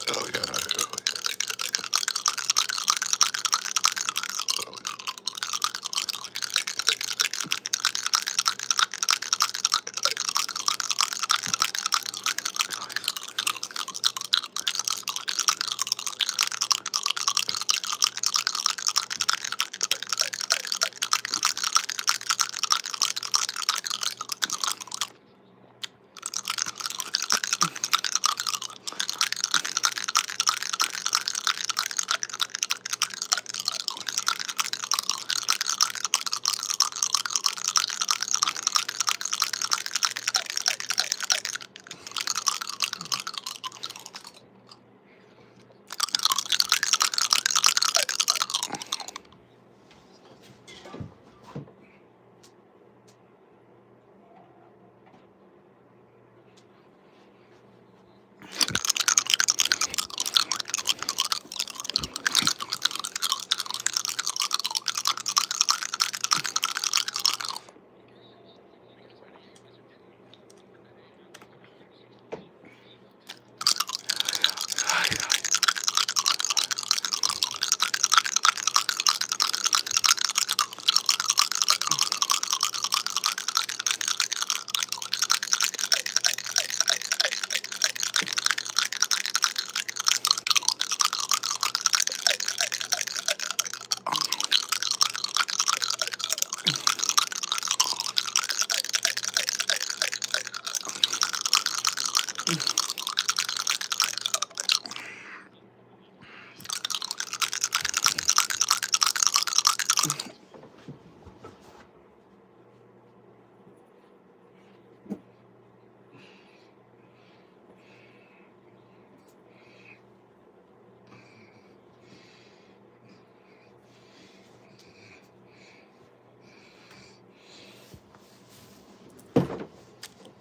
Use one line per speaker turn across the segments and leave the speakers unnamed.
Oh yeah.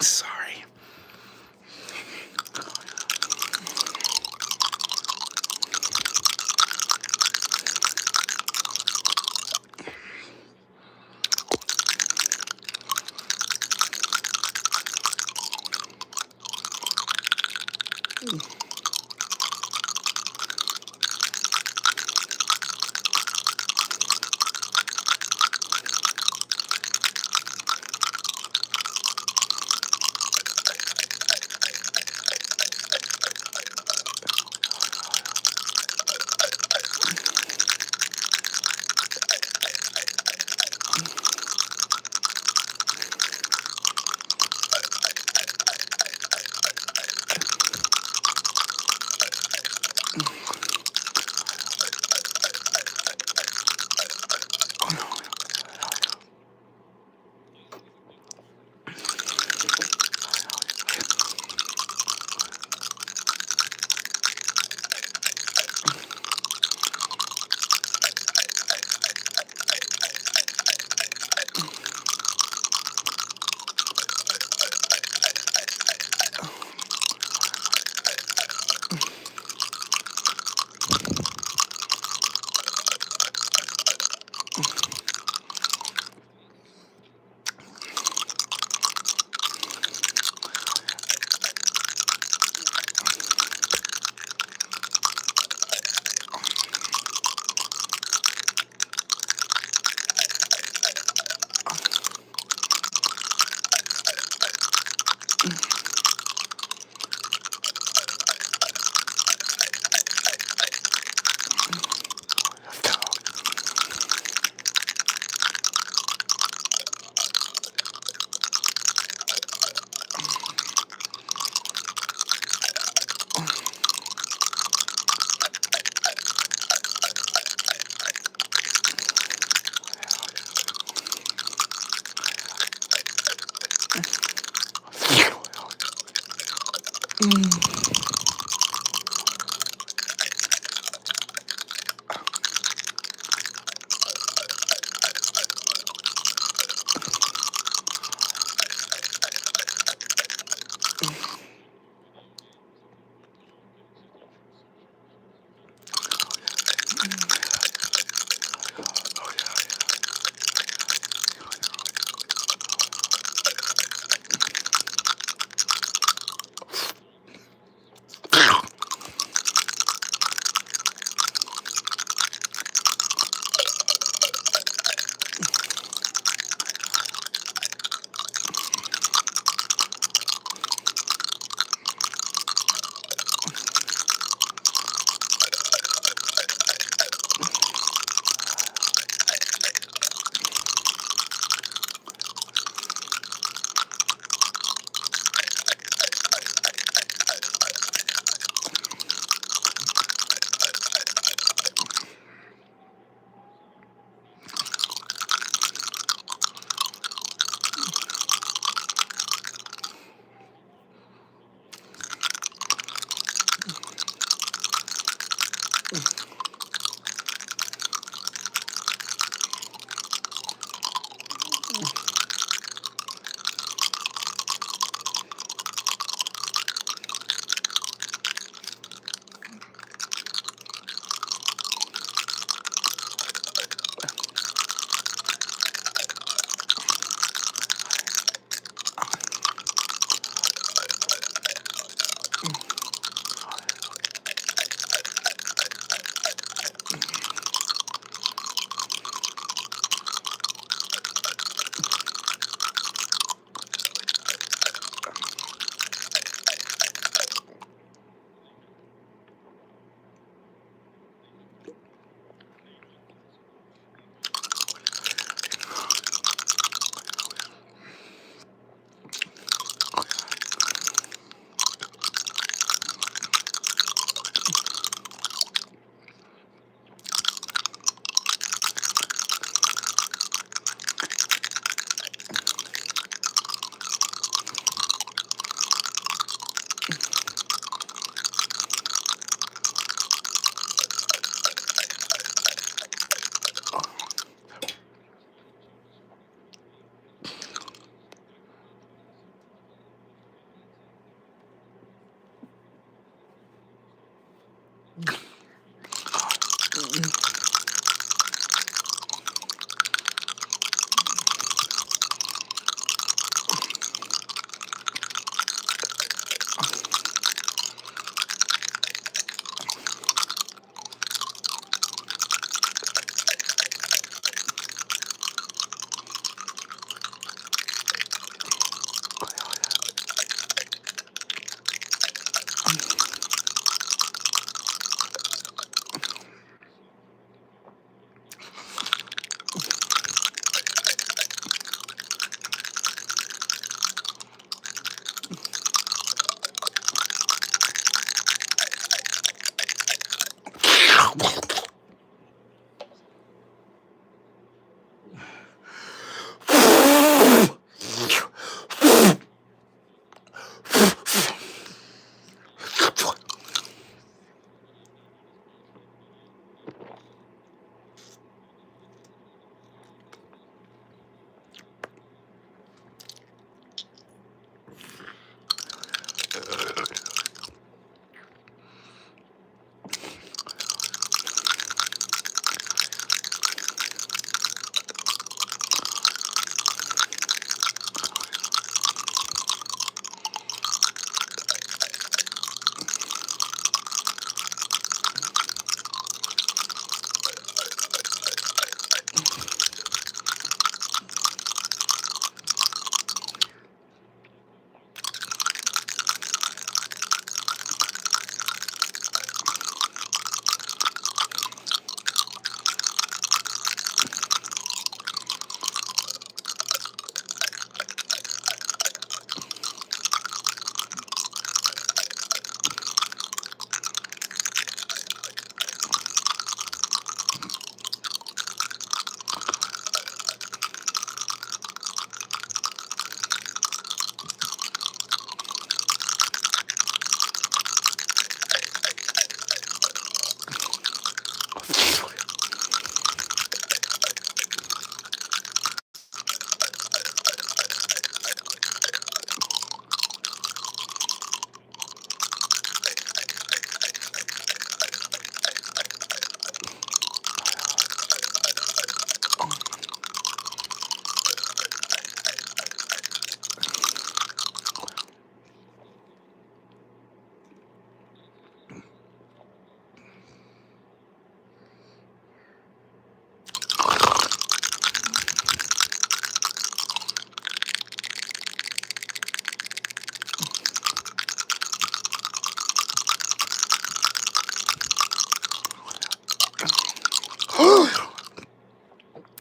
Sorry.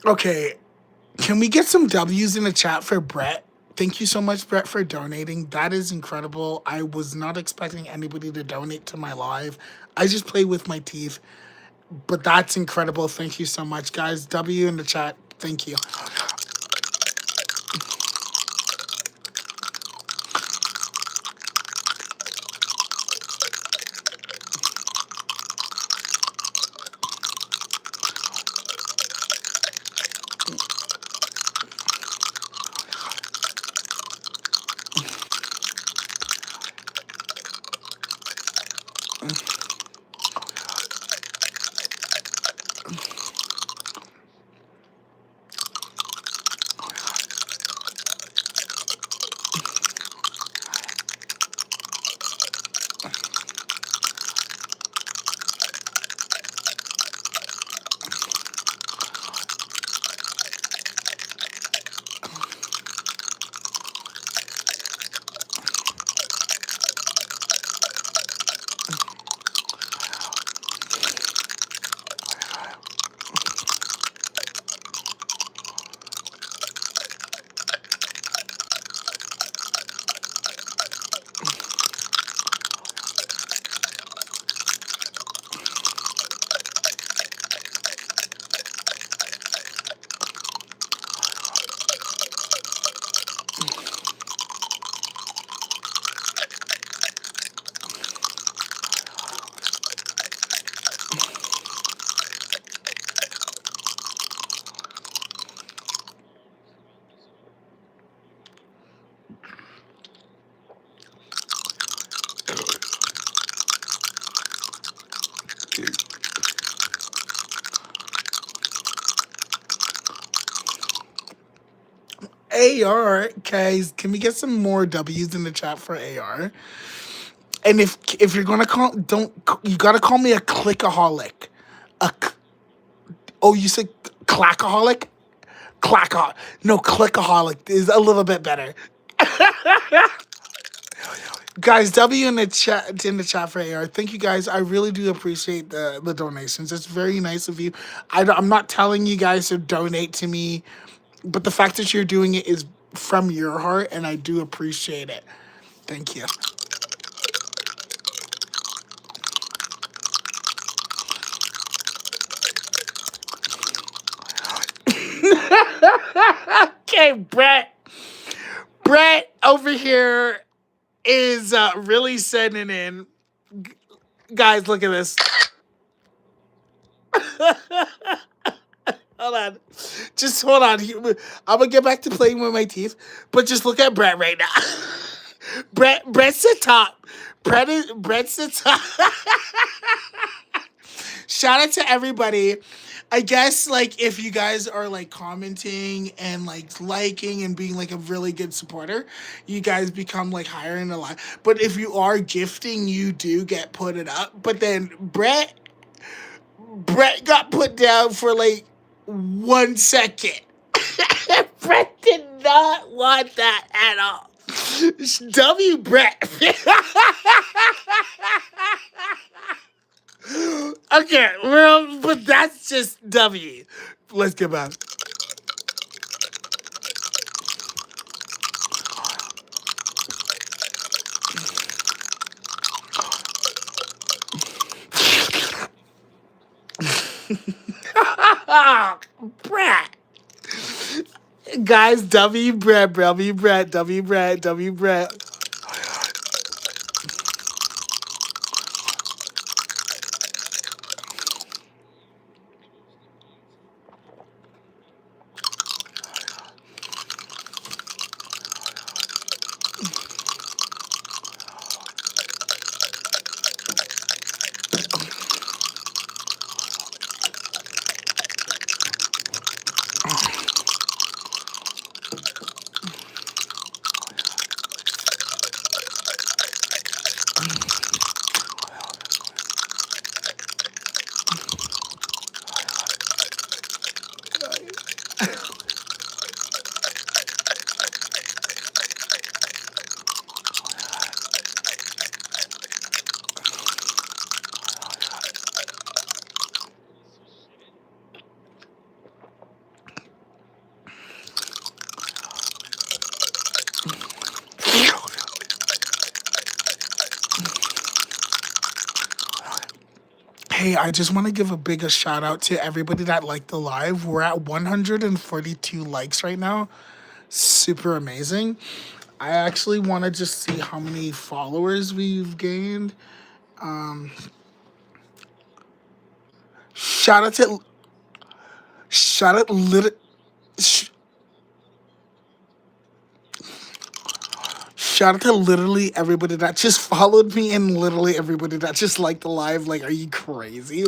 Okay, can we get some W's in the chat for Brett? Thank you so much, Brett, for donating. That is incredible. I was not expecting anybody to donate to my live. I just play with my teeth, but that's incredible. Thank you so much, guys. W in the chat. Thank you. AR, guys, can we get some more W's in the chat for AR? And if you're gonna call, don't you gotta call me a clickaholic? A oh, you said clackaholic? Clackaholic? No, clickaholic is a little bit better. Guys, W in the chat for AR. Thank you guys. I really do appreciate the donations. It's very nice of you. I'm not telling you guys to donate to me, but the fact that you're doing it is from your heart, and I do appreciate it. Thank you. Okay, Brett over here is really sending in. Guys, look at this. Hold on. Just hold on. I'm gonna get back to playing with my teeth, but just look at Brett right now. Brett's the top. Brett's the top. Shout out to everybody. I guess like if you guys are like commenting and like liking and being like a really good supporter, you guys become like higher in the line. But if you are gifting, you do get put it up. But then Brett got put down for like 1 second. Brett did not want that at all. W Brett. Okay, well, but that's just W. Let's get back. Brett. Guys, W Brett, W Brett, W Brett, W Brett. Hey, I just want to give a big shout out to everybody that liked the live. We're at 142 likes right now. Super amazing. I actually want to just see how many followers we've gained. Shout out to shout out lit, sh- shout out to literally everybody that just followed me and literally everybody that just liked the live. Like, are you crazy?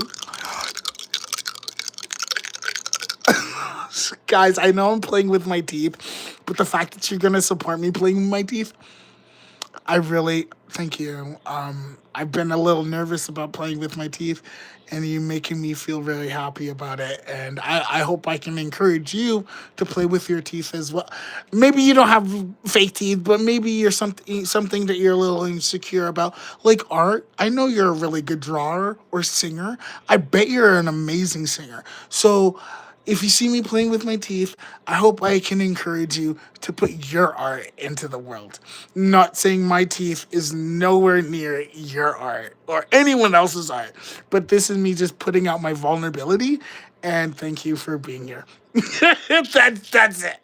Guys, I know I'm playing with my teeth, but the fact that you're gonna support me playing with my teeth, I really thank you. I've been a little nervous about playing with my teeth, and you making me feel very happy about it. And I hope I can encourage you to play with your teeth as well. Maybe you don't have fake teeth, but maybe you're something that you're a little insecure about, like art. I know you're a really good drawer or singer. I bet you're an amazing singer. So if you see me playing with my teeth, I hope I can encourage you to put your art into the world. Not saying my teeth is nowhere near your art or anyone else's art, but this is me just putting out my vulnerability. And thank you for being here. That's it.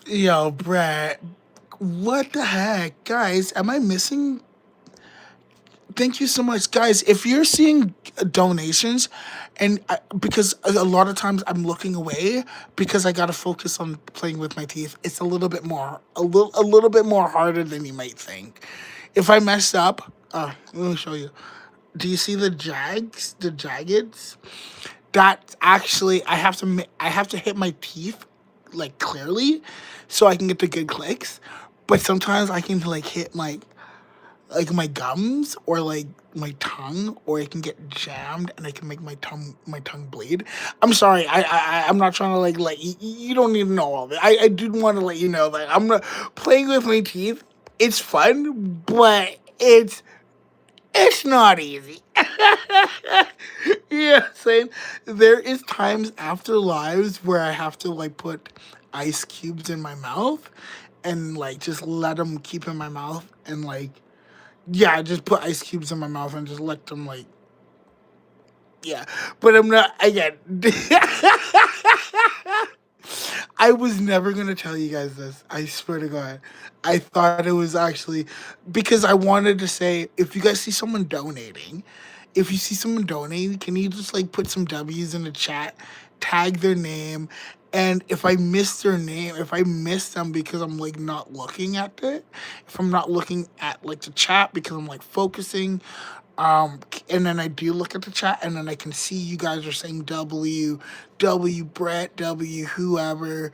Yo, Brett, what the heck, guys? Am I missing? Thank you so much, guys. If you're seeing donations, and because a lot of times I'm looking away because I gotta focus on playing with my teeth. It's a little bit more harder than you might think. If I mess up, let me show you. Do you see the jags, the jaggeds? That actually, I have to hit my teeth like clearly, so I can get the good clicks. But sometimes I can like hit my gums or like my tongue, or it can get jammed and I can make my tongue bleed. I'm sorry. I'm not trying to like let you. You don't need to know all that. I do want to let you know that I'm not playing with my teeth. It's fun, but it's not easy. Yeah, saying there is times after lives where I have to like put ice cubes in my mouth and like just let them keep in my mouth and like yeah, just put ice cubes in my mouth and just let them like yeah. But I'm not again. I was never gonna tell you guys this. I swear to God. I thought it was actually because I wanted to say if you guys see someone donating, if you see someone donating, can you just like put some W's in the chat, tag their name, and if I miss their name, if I miss them because I'm like not looking at it, if I'm not looking at like the chat because I'm like focusing, and then I do look at the chat, and then I can see you guys are saying W Brett, W whoever.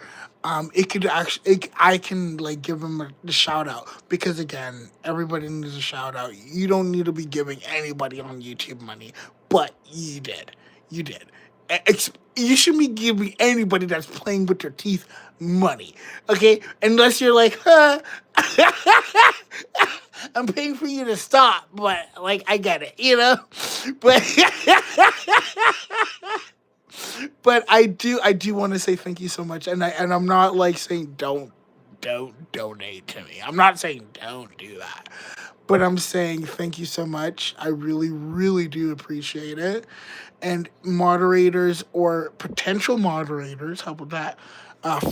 It could actually, I can like give them the shout out because again, everybody needs a shout out. You don't need to be giving anybody on YouTube money, but you did, you did. You shouldn't be giving anybody that's playing with your teeth money, okay? Unless you're like, huh. I'm paying for you to stop, but like I get it, you know. But but I do want to say thank you so much, and I'm not like saying don't donate to me. I'm not saying don't do that, but I'm saying thank you so much. I really do appreciate it, and moderators or potential moderators, how about that?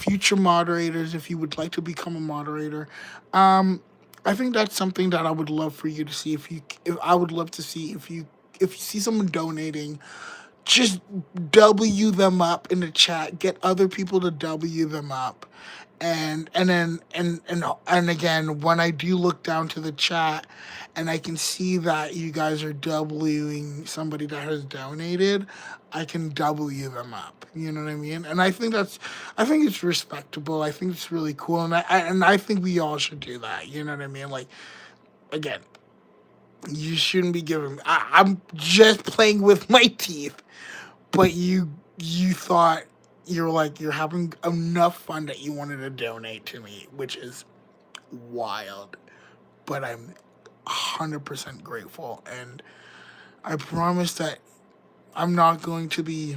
Future moderators, if you would like to become a moderator, um, I think that's something that I would love for you to see. If I would love to see if you see someone donating, just W them up in the chat. Get other people to W them up, and then and again, when I do look down to the chat, and I can see that you guys are Wing somebody that has donated, I can W them up. You know what I mean? And I think it's respectable. I think it's really cool, and I think we all should do that. You know what I mean? Like again, you shouldn't be giving. I'm just playing with my teeth, but you thought you're like you're having enough fun that you wanted to donate to me, which is wild. But I'm 100% grateful, and I promise that I'm not going to be.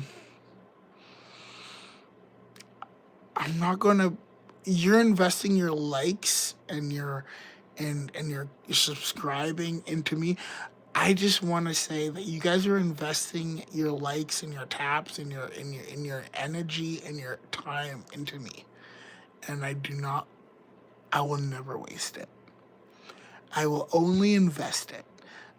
I'm not going to. You're investing your likes and your subscribing into me. I just want to say that you guys are investing your likes and your taps and your energy and your time into me, and I do not. I will never waste it. I will only invest it.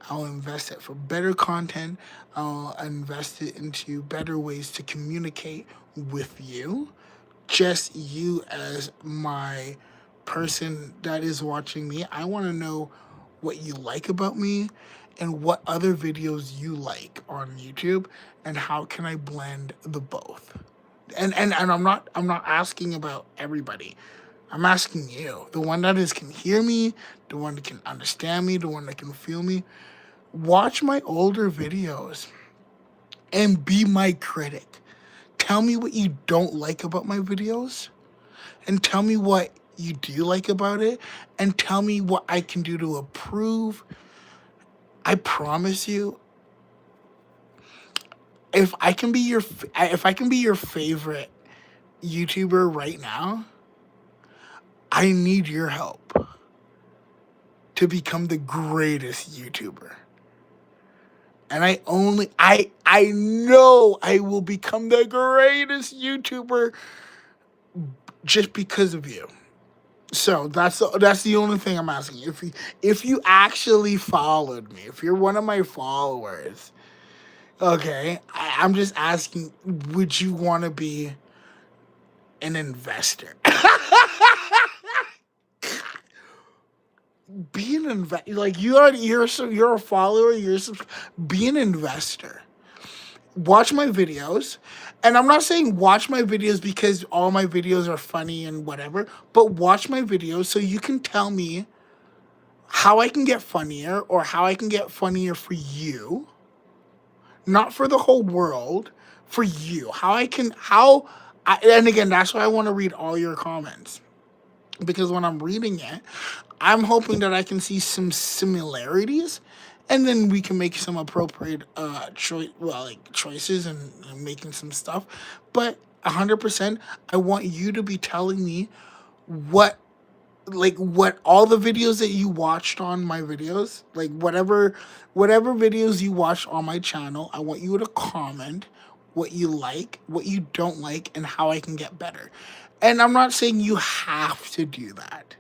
I'll invest it for better content. I'll invest it into better ways to communicate with you. Just you as my person that is watching me. I want to know what you like about me and what other videos you like on YouTube and how can I blend the both. And I'm not asking about everybody. I'm asking you, the one that is can hear me, the one that can understand me, the one that can feel me. Watch my older videos and be my critic. Tell me what you don't like about my videos and tell me what you do like about it and tell me what I can do to improve. I promise you, if I can be your favorite YouTuber right now, I need your help to become the greatest YouTuber. And I know I will become the greatest YouTuber just because of you. So that's the only thing I'm asking. If you actually followed me, if you're one of my followers, okay, I'm just asking, would you want to be an investor? Be an investor. Like you're a follower. Be an investor. Watch my videos. And I'm not saying watch my videos because all my videos are funny and whatever, but watch my videos so you can tell me how I can get funnier or how I can get funnier for you, not for the whole world, for you. And again, that's why I want to read all your comments because when I'm reading it, I'm hoping that I can see some similarities, and then we can make some appropriate choices and making some stuff. But 100%, I want you to be telling me what what all the videos that you watched on my videos, like whatever videos you watched on my channel, I want you to comment what you like, what you don't like, and how I can get better. And I'm not saying you have to do that,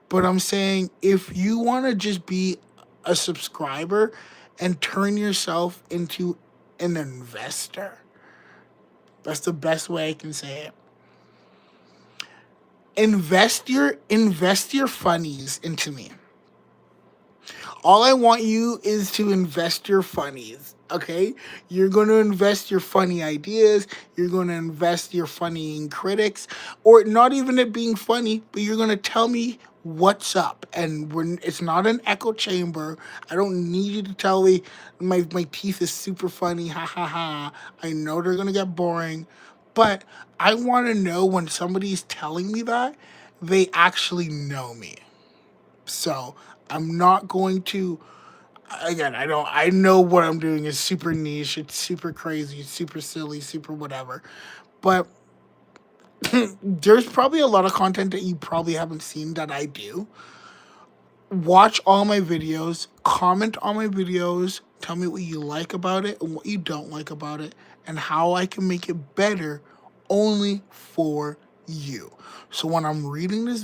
but I'm saying if you want to just be a subscriber and turn yourself into an investor, that's the best way I can say it. Invest your funnies into me. All I want you is to invest your funnies. Okay? You're going to invest your funny ideas. You're going to invest your funny critics. Or not even it being funny, but you're going to tell me what's up. And it's not an echo chamber. I don't need you to tell me my teeth is super funny. Ha ha ha. I know they're going to get boring. But I want to know when somebody's telling me that, they actually know me. So I'm not going to. Again, I know what I'm doing is super niche. It's super crazy. It's super silly. Super whatever. But there's probably a lot of content that you probably haven't seen that I do. Watch all my videos. Comment on my videos. Tell me what you like about it and what you don't like about it, and how I can make it better only for you. So when I'm reading this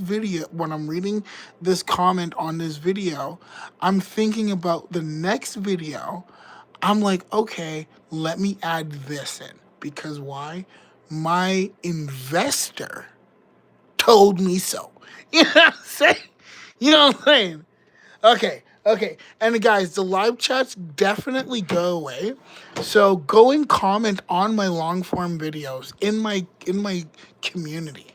comment on this video, I'm thinking about the next video. I'm like, okay, let me add this in. Because why? My investor told me so. You know what I'm saying? You know what I'm saying? Okay. And guys, the live chats definitely go away. So go and comment on my long form videos in my community.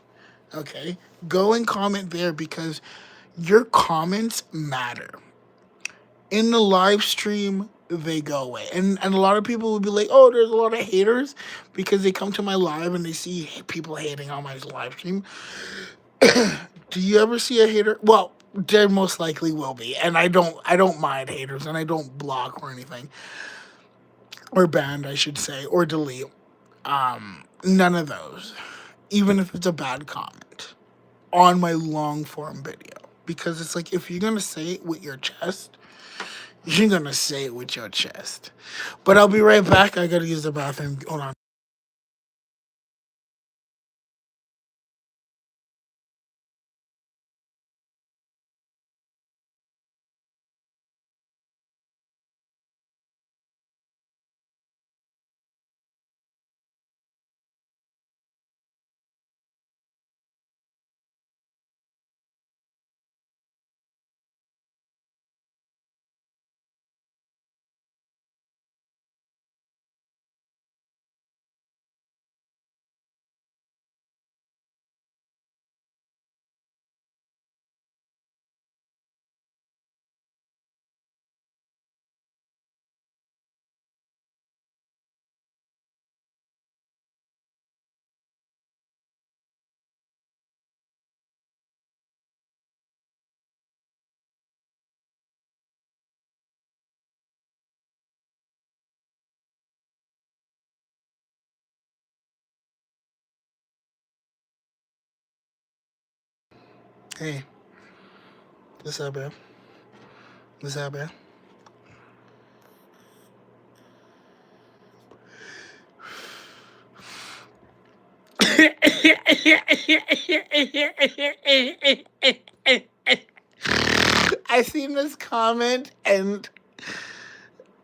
Okay? Go and comment there because your comments matter. In the live stream, they go away. And a lot of people will be like, oh, there's a lot of haters because they come to my live and they see people hating on my live stream. Do you ever see a hater? Well, there most likely will be, and I don't mind haters, and I don't block or anything, or ban, I should say, or delete. None of those, even if it's a bad comment on my long form video, because it's like if you're gonna say it with your chest, you're gonna say it with your chest. But I'll be right back. I gotta use the bathroom. Hold on. Hey, what's up, bro? What's up, bro? I seen this comment and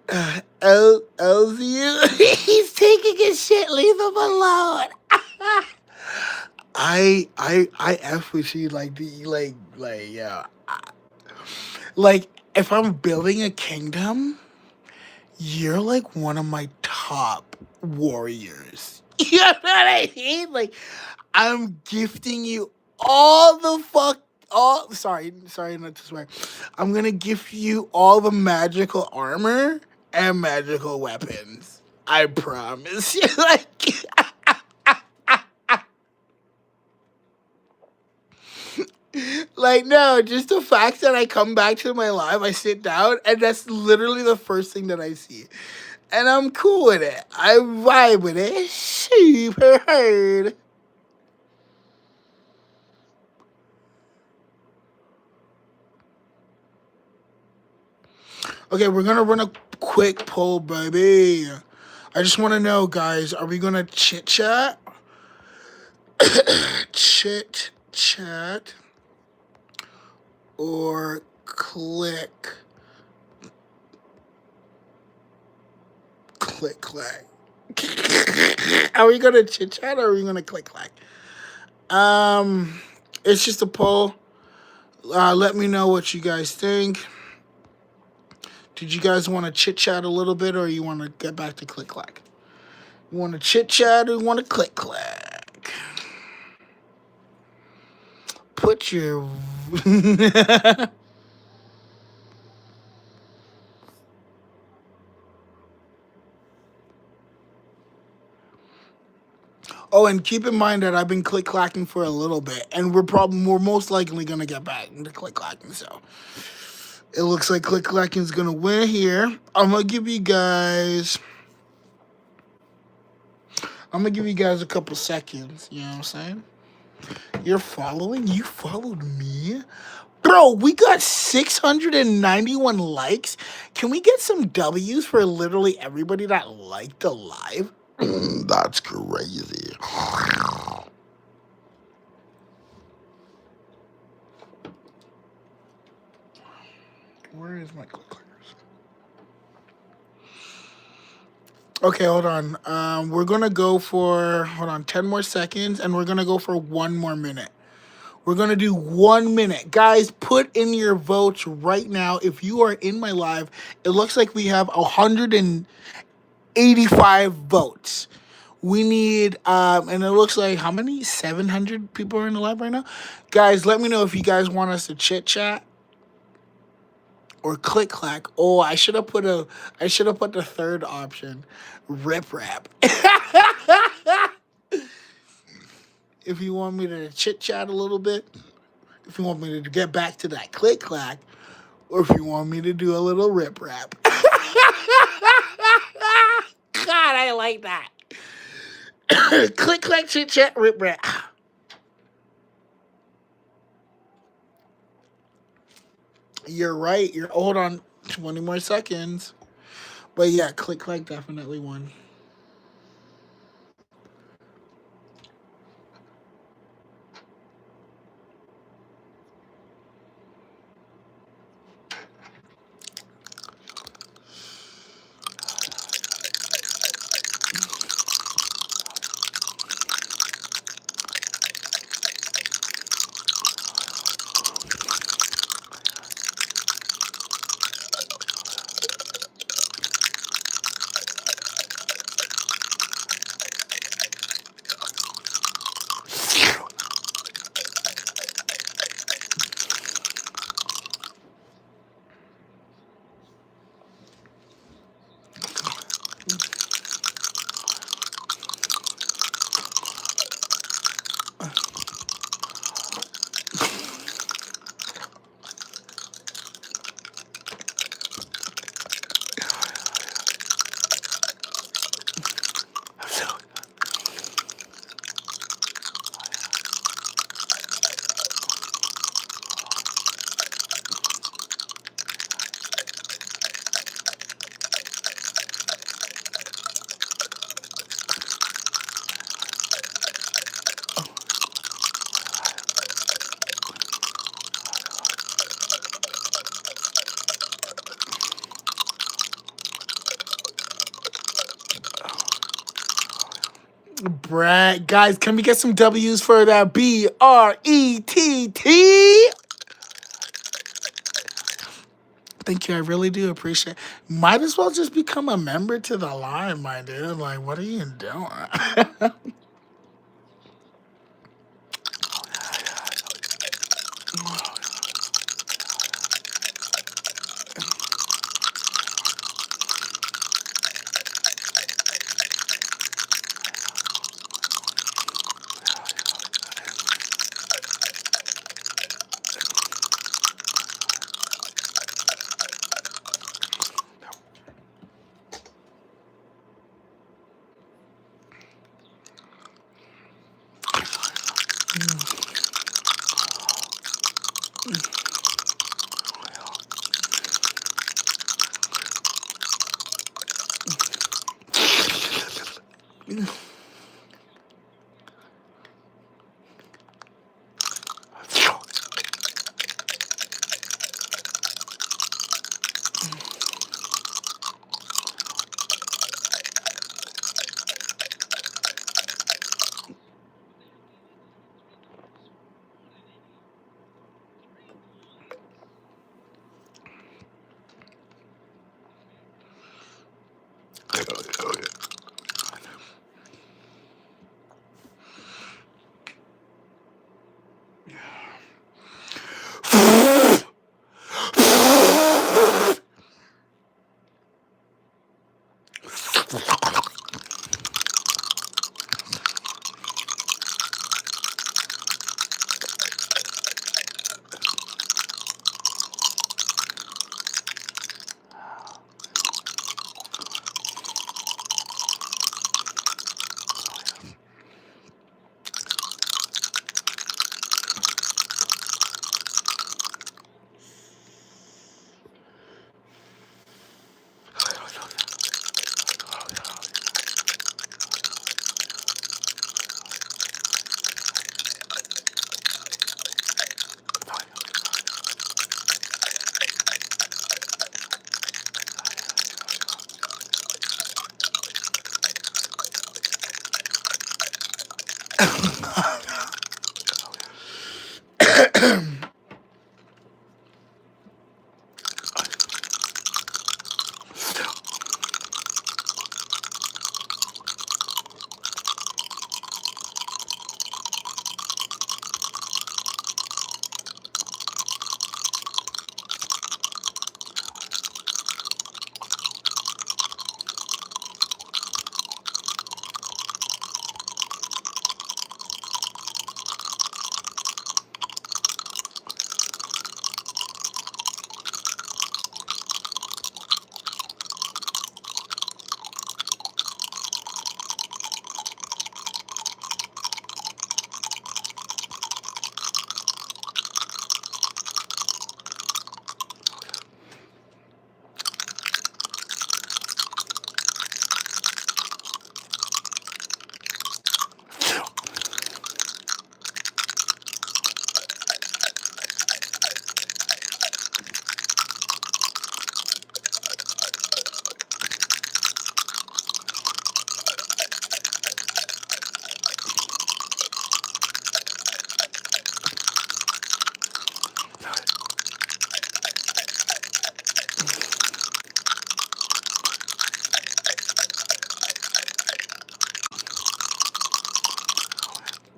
LZU, he's taking his shit. Leave him alone. I F with you like yeah. Like if I'm building a kingdom, you're like one of my top warriors. You know what I mean? Like I'm gifting you all the fuck all sorry not to swear. I'm gonna gift you all the magical armor and magical weapons. I promise you. Like no, just the fact that I come back to my live, I sit down, and that's literally the first thing that I see. And I'm cool with it. I vibe with it super hard. Okay, we're gonna run a quick poll, baby. I just want to know, guys, are we gonna chit chat? Chit chat or click clack? Are we gonna chit chat or are we gonna click clack? It's just a poll. Let me know what you guys think. Did you guys want to chit chat a little bit, or you want to get back to click clack? You want to chit chat or you want to click clack? Put your Oh, and keep in mind that I've been click clacking for a little bit, and we're most likely gonna get back into click clacking. So it looks like click clacking is gonna win here. I'm gonna give you guys a couple seconds. You know what I'm saying? You're following? You followed me? Bro, we got 691 likes. Can we get some W's for literally everybody that liked the live? That's crazy. Where is my clickers? Okay, hold on. We're gonna go for 10 more seconds, and we're gonna go for 1 more minute. We're gonna do 1 minute, guys. Put in your votes right now. If you are in my live, it looks like we have 185 votes. We need, and it looks like how many? 700 people are in the live right now. Guys, let me know if you guys want us to chit chat or click clack. Oh, I should have put the third option, rip rap. If you want me to chit chat a little bit, if you want me to get back to that click clack, or if you want me to do a little rip rap. God, I like that. Click clack chit chat rip rap. You're right. Hold on 20 more seconds. But yeah, click clack definitely won. Brett, guys, can we get some W's for that BRETT? Thank you. I really do appreciate it. Might as well just become a member to the line, my dude. Like, what are you doing?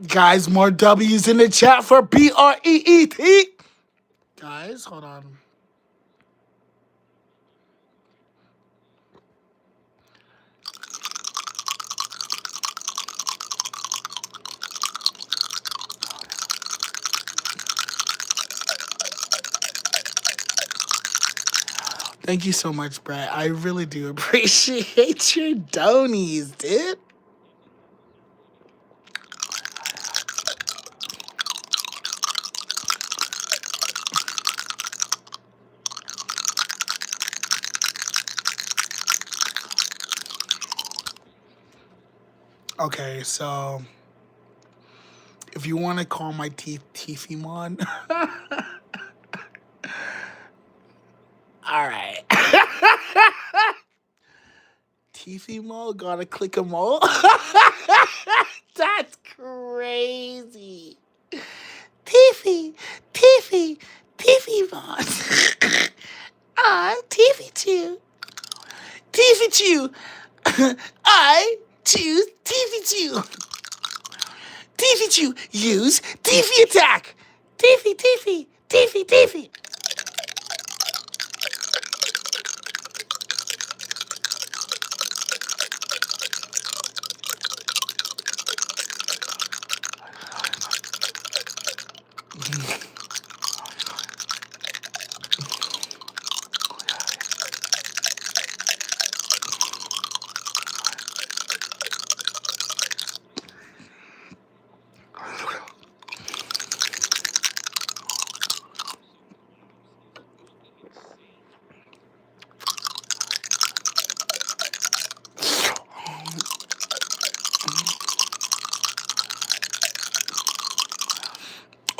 Guys, more W's in the chat for BREET. Guys, hold on. Thank you so much, Brett. I really do appreciate your donies, dude. Okay, so if you want to call my teeth Tiffymon, all right. Tiffymo, gotta click them all. Teefy 2. Teefy 2, use Teefy attack. Teefy, Teefy, Teefy, Teefy.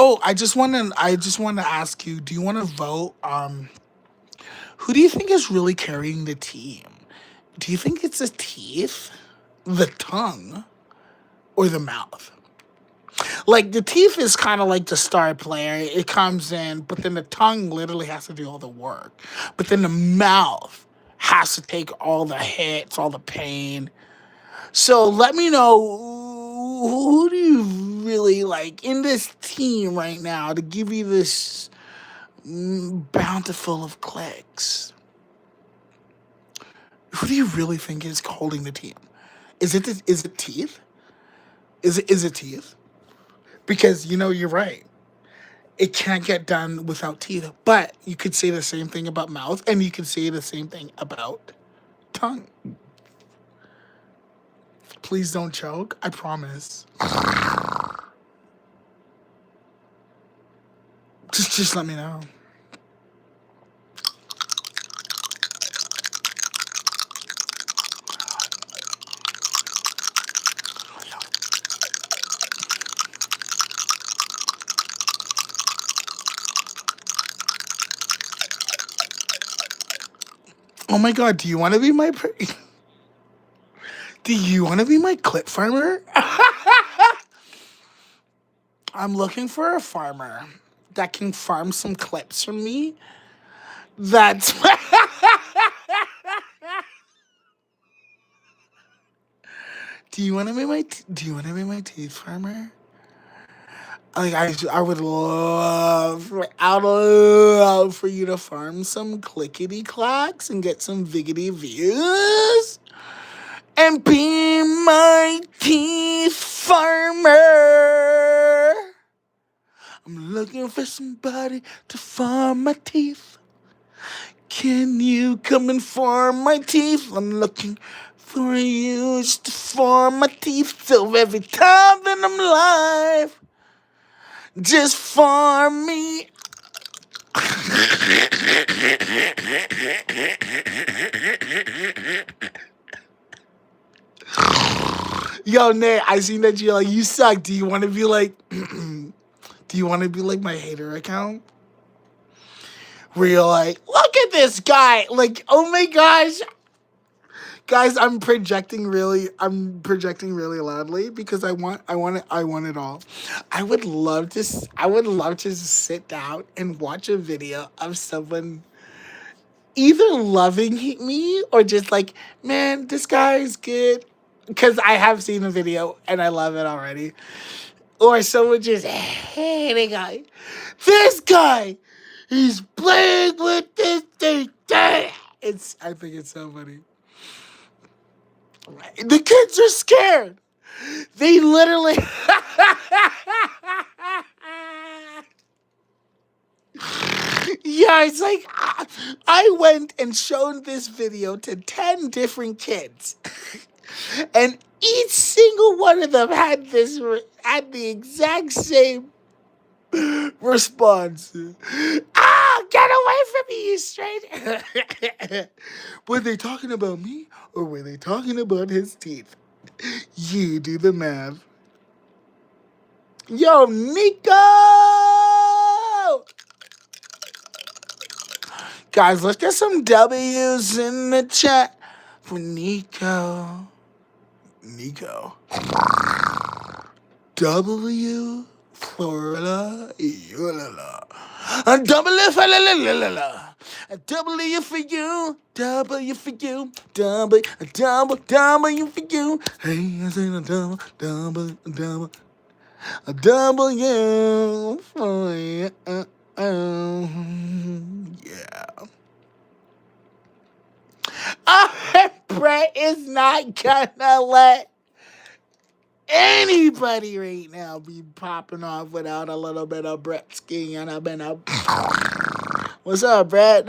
Oh, I just want to ask you, do you want to vote? Who do you think is really carrying the team? Do you think it's the teeth, the tongue, or the mouth? Like the teeth is kind of like the star player. It comes in, but then the tongue literally has to do all the work. But then the mouth has to take all the hits, all the pain. So let me know, who do you really like in this team right now to give you this bountiful of clicks? Who do you really think is holding the team? Is it teeth? Is it teeth? Because you're right. It can't get done without teeth. But you could say the same thing about mouth, and you could say the same thing about tongue. Please don't choke. I promise. Just let me know. Oh my god, do you want to be my do you want to be my clip farmer? I'm looking for a farmer that can farm some clips from me. That's do you want to be my teeth farmer? Like I would love for you to farm some clickety clacks and get some viggity views and be my teeth farmer. I'm looking for somebody to farm my teeth. Can you come and farm my teeth? I'm looking for you to farm my teeth. So every time that I'm live, just farm me. Yo, Nate, I seen that you're like, you suck. Do you want to be like, do you want to be like my hater account? Where you're like, look at this guy. Like, oh my gosh. Guys, I'm projecting really loudly because I want it all. I would love to just sit down and watch a video of someone either loving me or just like, man, this guy is good. Because I have seen the video and I love it already. Or someone just hating guy. This guy, he's playing with this thing. I think it's so funny. The kids are scared. They literally. Yeah, it's like I went and showed this video to 10 different kids. And each single one of them had the exact same response. Ah, get away from me, you straight. Were they talking about me or were they talking about his teeth? You do the math. Yo, Nico! Guys, let's get some W's in the chat for Nico. Nico. W, Florida, Ulala. W, Florida. A W for you, W for you, double, a double, W for you. Hey, I said a double, double, double, a W for you. Yeah. Brett is not gonna let anybody right now be popping off without a little bit of Brett skiing and a bit of. What's up, Brett?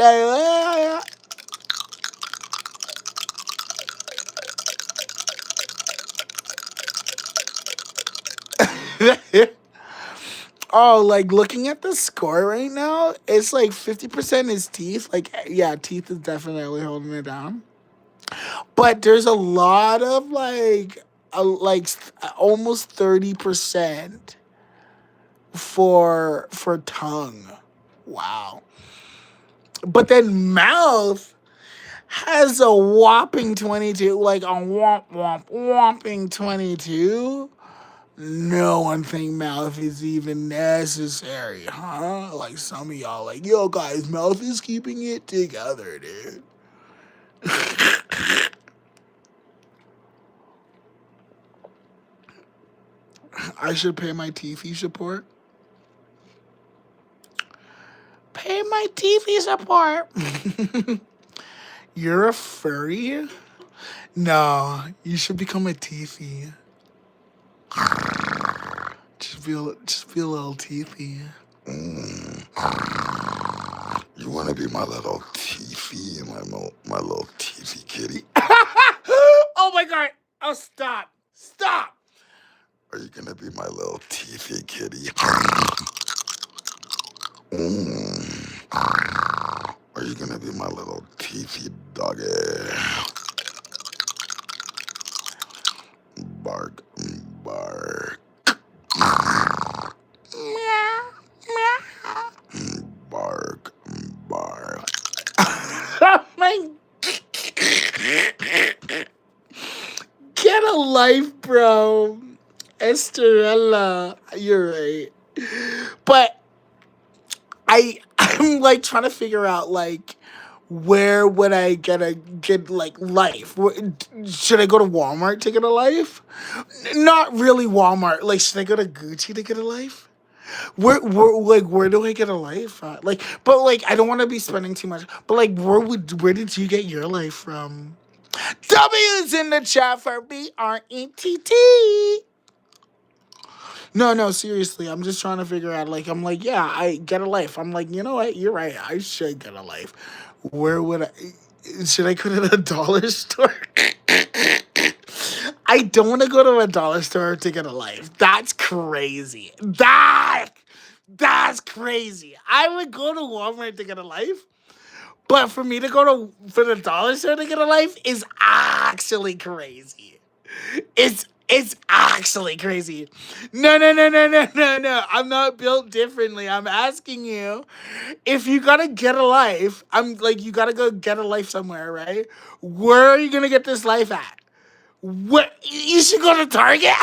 Oh, like looking at the score right now, it's like 50% is teeth. Like, yeah, teeth is definitely holding it down. But there's a lot of almost 30% for tongue. Wow. But then mouth has a whopping 22, like a whopping 22. No one think mouth is even necessary, huh? Like some of y'all like, yo guys, mouth is keeping it together, dude. I should pay my TV support. Pay my TV support. You're a furry? No, you should become a teethy. Just be a little teethy. You want to be my little teethy, my little teethy kitty? Oh my god! Oh, stop! Stop! Are you gonna be my little teethy kitty? Are you gonna be my little teethy doggy? Bark, bark. Bark, bark. Oh my. Get a life, bro. Estrella. You're right. But I'm like trying to figure out like where would I get like life? Should I go to Walmart to get a life? Not really Walmart. Like should I go to Gucci to get a life? Where do I get a life at? Like, but like I don't want to be spending too much. But like where did you get your life from? W's in the chat for BRETT. No, seriously. I'm just trying to figure out, like, I'm like, yeah, I get a life. I'm like, you know what? You're right. I should get a life. Where would I? Should I go to a dollar store? I don't want to go to a dollar store to get a life. That's crazy. That's crazy. I would go to Walmart to get a life. But for me to for the dollar store to get a life is actually crazy. It's actually crazy. No. I'm not built differently. I'm asking you if you gotta get a life. I'm like you gotta go get a life somewhere, right? Where are you gonna get this life at? What you should go to Target?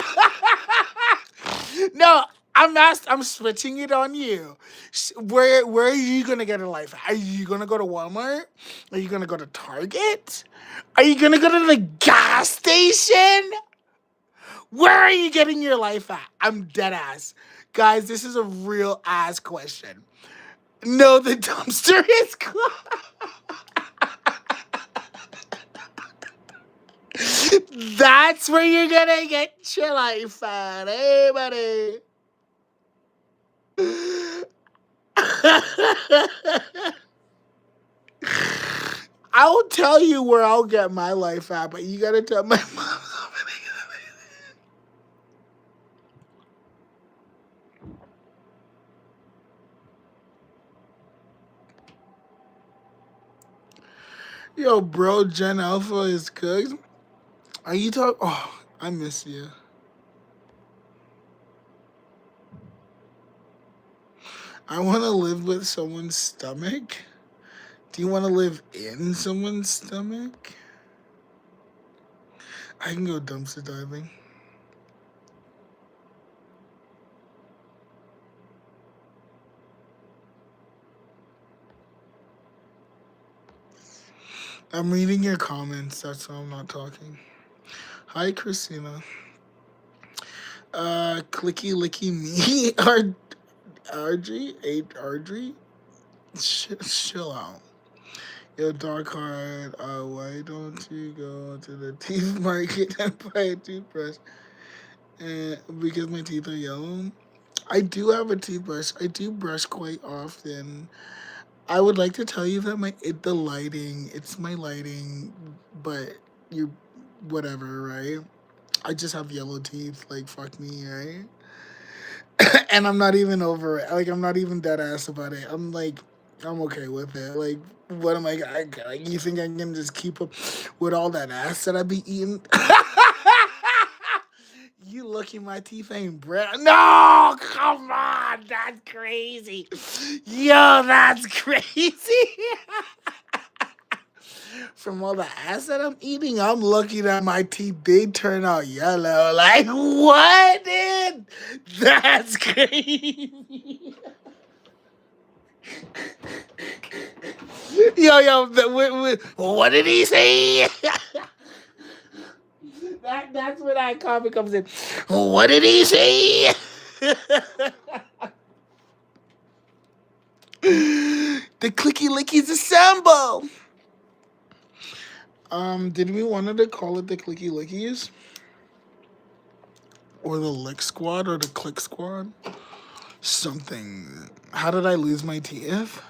No, I'm switching it on you. Where are you gonna get a life? Are you gonna go to Walmart? Are you gonna go to Target? Are you gonna go to the gas station? Where are you getting your life at? I'm dead ass. Guys, this is a real ass question. No, the dumpster is closed. That's where you're gonna get your life at, hey buddy. I'll tell you where I'll get my life at, but you gotta tell my mom. Yo, bro, Gen Alpha is cooked. Are you talking? Oh, I miss you. I want to live with someone's stomach. Do you want to live in someone's stomach? I can go dumpster diving. I'm reading your comments. That's why I'm not talking. Hi, Christina. Clicky licky me. Ardry? Ardry? Chill out. Yo, Dark Heart, why don't you go to the teeth market and buy a toothbrush? Because my teeth are yellow. I do have a toothbrush. I do brush quite often. I would like to tell you that the lighting, it's my lighting, but you, whatever, right? I just have yellow teeth. Like fuck me, right? And I'm not even over it. Like I'm not even dead ass about it. I'm like, I'm okay with it. Like, what am like? You think I can just keep up with all that ass that I be eating? You lucky my teeth ain't brown. No, come on, that's crazy. Yo, that's crazy. From all the ass that I'm eating, I'm lucky that my teeth did turn out yellow. Like, what, dude? That's crazy. What did he say? That's where that comment comes in. What did he say? The clicky lickies assemble. Did we wanted to call it the clicky lickies? Or the lick squad or the click squad? Something. How did I lose my teeth?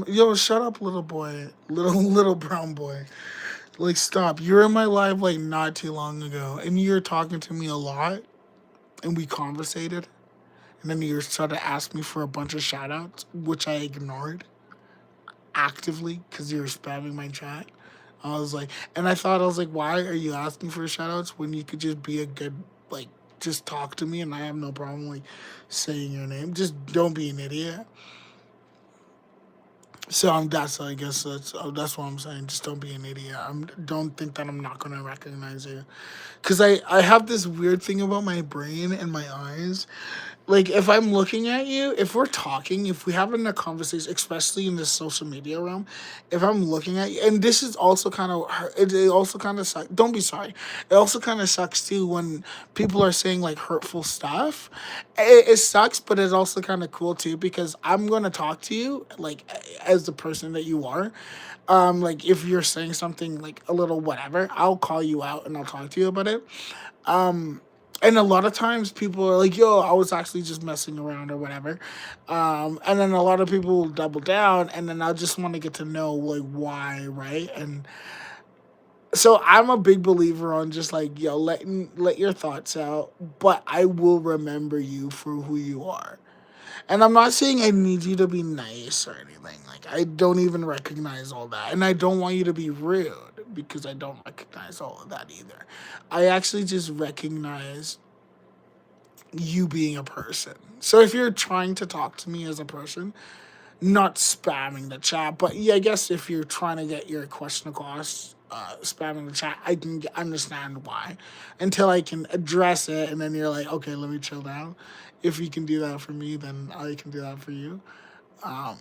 Yo, shut up, little boy, little brown boy. Like, stop. You were in my life like not too long ago, and you're talking to me a lot, and we conversated, and then you started to ask me for a bunch of shout outs, which I ignored actively because you were spamming my chat. I was like, and I was like, why are you asking for shout outs when you could just be a good, like, just talk to me and I have no problem, like, saying your name. Just don't be an idiot. So I guess that's what I'm saying. Just don't be an idiot. Don't think that I'm not gonna recognize you, because I have this weird thing about my brain and my eyes. Like if I'm looking at you, if we're talking, if we having a conversation, especially in this social media realm, if I'm looking at you, and this is also kind of it also kind of sucks. Don't be sorry. It also kind of sucks too when people are saying like hurtful stuff. It sucks, but it's also kind of cool too because I'm gonna talk to you like as the person that you are. Like if you're saying something like a little whatever, I'll call you out and I'll talk to you about it. And a lot of times people are like, yo, I was actually just messing around or whatever. And then a lot of people will double down and then I just want to get to know like why, right? And so I'm a big believer on just like, yo, let your thoughts out, but I will remember you for who you are. And I'm not saying I need you to be nice or anything. Like I don't even recognize all that. And I don't want you to be rude because I don't recognize all of that either. I actually just recognize you being a person. So if you're trying to talk to me as a person, not spamming the chat, but yeah, I guess if you're trying to get your question across, spamming the chat, I can understand why. Until I can address it, and then you're like, okay, let me chill down. If you can do that for me, then I can do that for you. Um,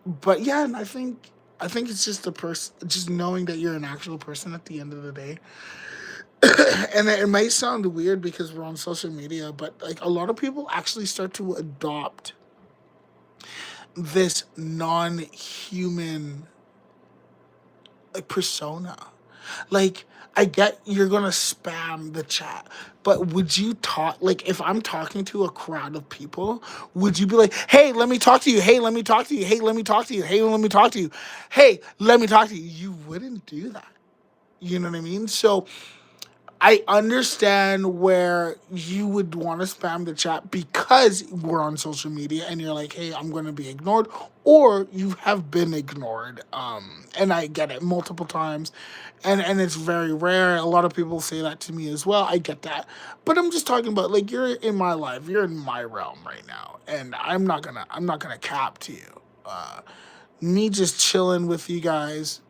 but yeah, and I think it's just just knowing that you're an actual person at the end of the day. And it might sound weird because we're on social media, but like a lot of people actually start to adopt this non-human like persona. Like I get you're gonna spam the chat, but would you talk like if I'm talking to a crowd of people, would you be like, hey, let me talk to you, hey, let me talk to you, hey, let me talk to you, hey, let me talk to you, hey, let me talk to you? You wouldn't do that. You know what I mean? So I understand where you would want to spam the chat because we're on social media and you're like, hey, I'm going to be ignored, or you have been ignored. And I get it multiple times, and it's very rare. A lot of people say that to me as well. I get that, but I'm just talking about like you're in my life, you're in my realm right now, and I'm not gonna cap to you. Me just chilling with you guys,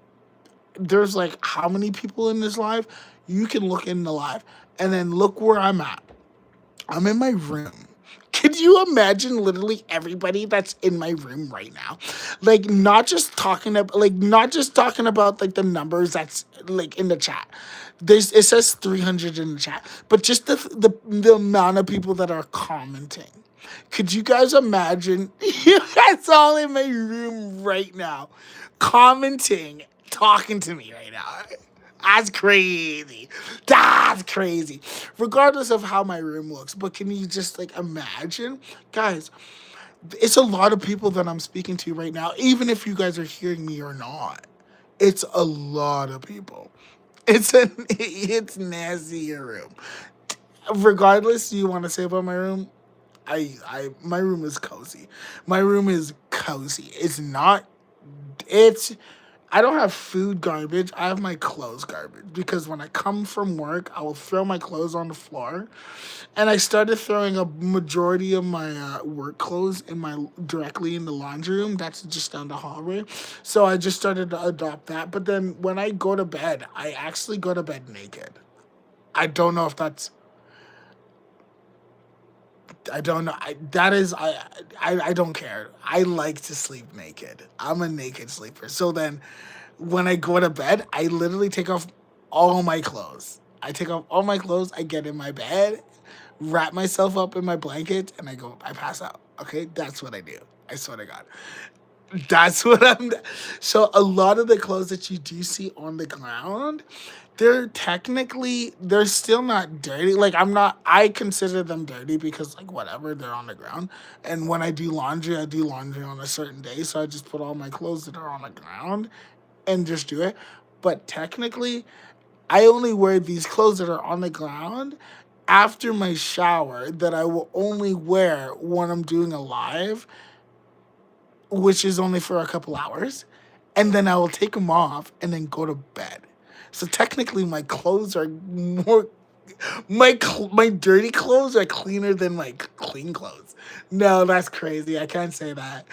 there's like how many people in this live? You can look in the live and then look where I'm at. I'm in my room. Could you imagine literally everybody that's in my room right now? Like not just talking about like the numbers that's like in the chat. It says 300 in the chat, but just the amount of people that are commenting. Could you guys imagine you guys all in my room right now commenting, talking to me right now? That's crazy. That's crazy. Regardless of how my room looks, but can you just like imagine? Guys, it's a lot of people that I'm speaking to right now, even if you guys are hearing me or not. It's a lot of people. It's nasty your room. Regardless, do you want to say about my room? My room is cozy. My room is cozy. It's I don't have food garbage. I have my clothes garbage because when I come from work, I will throw my clothes on the floor, and I started throwing a majority of my work clothes in my directly in the laundry room. That's just down the hallway, so I just started to adopt that. But then when I go to bed, I actually go to bed naked. I don't know if that's I don't know. I don't care. I like to sleep naked. I'm a naked sleeper. So then when I go to bed, I literally take off all my clothes. I take off all my clothes, I get in my bed, wrap myself up in my blanket, and I pass out. Okay? That's what I do. I swear to God. That's what I'm. So a lot of the clothes that you do see on the ground, they're still not dirty. Like I'm not. I consider them dirty because like whatever, they're on the ground. And when I do laundry on a certain day, so I just put all my clothes that are on the ground and just do it. But technically, I only wear these clothes that are on the ground after my shower that I will only wear when I'm doing a live, which is only for a couple hours, and then I will take them off and then go to bed. So technically, my clothes are more my dirty clothes are cleaner than my clean clothes. No, that's crazy. I can't say that.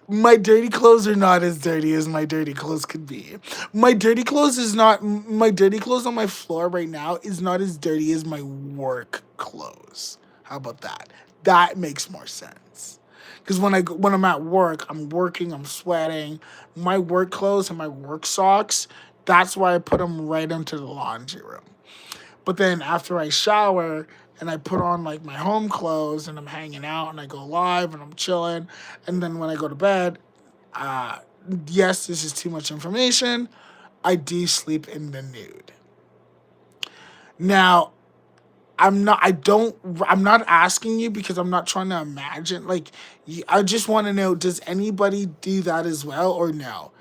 My dirty clothes are not as dirty as my dirty clothes could be. My dirty clothes on my floor right now is not as dirty as my work clothes. How about that? That makes more sense. Because when I'm at work, I'm working, I'm sweating. My work clothes and my work socks, that's why I put them right into the laundry room. But then after I shower and I put on like my home clothes and I'm hanging out and I go live and I'm chilling, and then when I go to bed, uh, yes, this is too much information. I do sleep in the nude. Now, I'm not asking you because I'm not trying to imagine. Like, I just want to know, does anybody do that as well or no?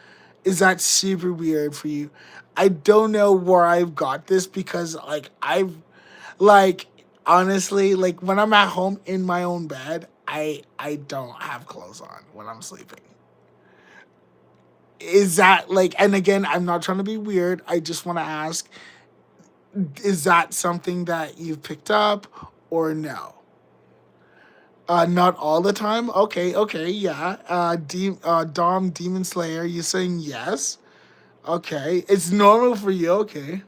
Is that super weird for you? I don't know where I've got this because, like, honestly, like, when I'm at home in my own bed, I don't have clothes on when I'm sleeping. Is that, like, and again, I'm not trying to be weird. I just want to ask, is that something that you've picked up or no? Not all the time. Okay, okay, yeah. Dom Demon Slayer, you saying yes? Okay, it's normal for you. Okay.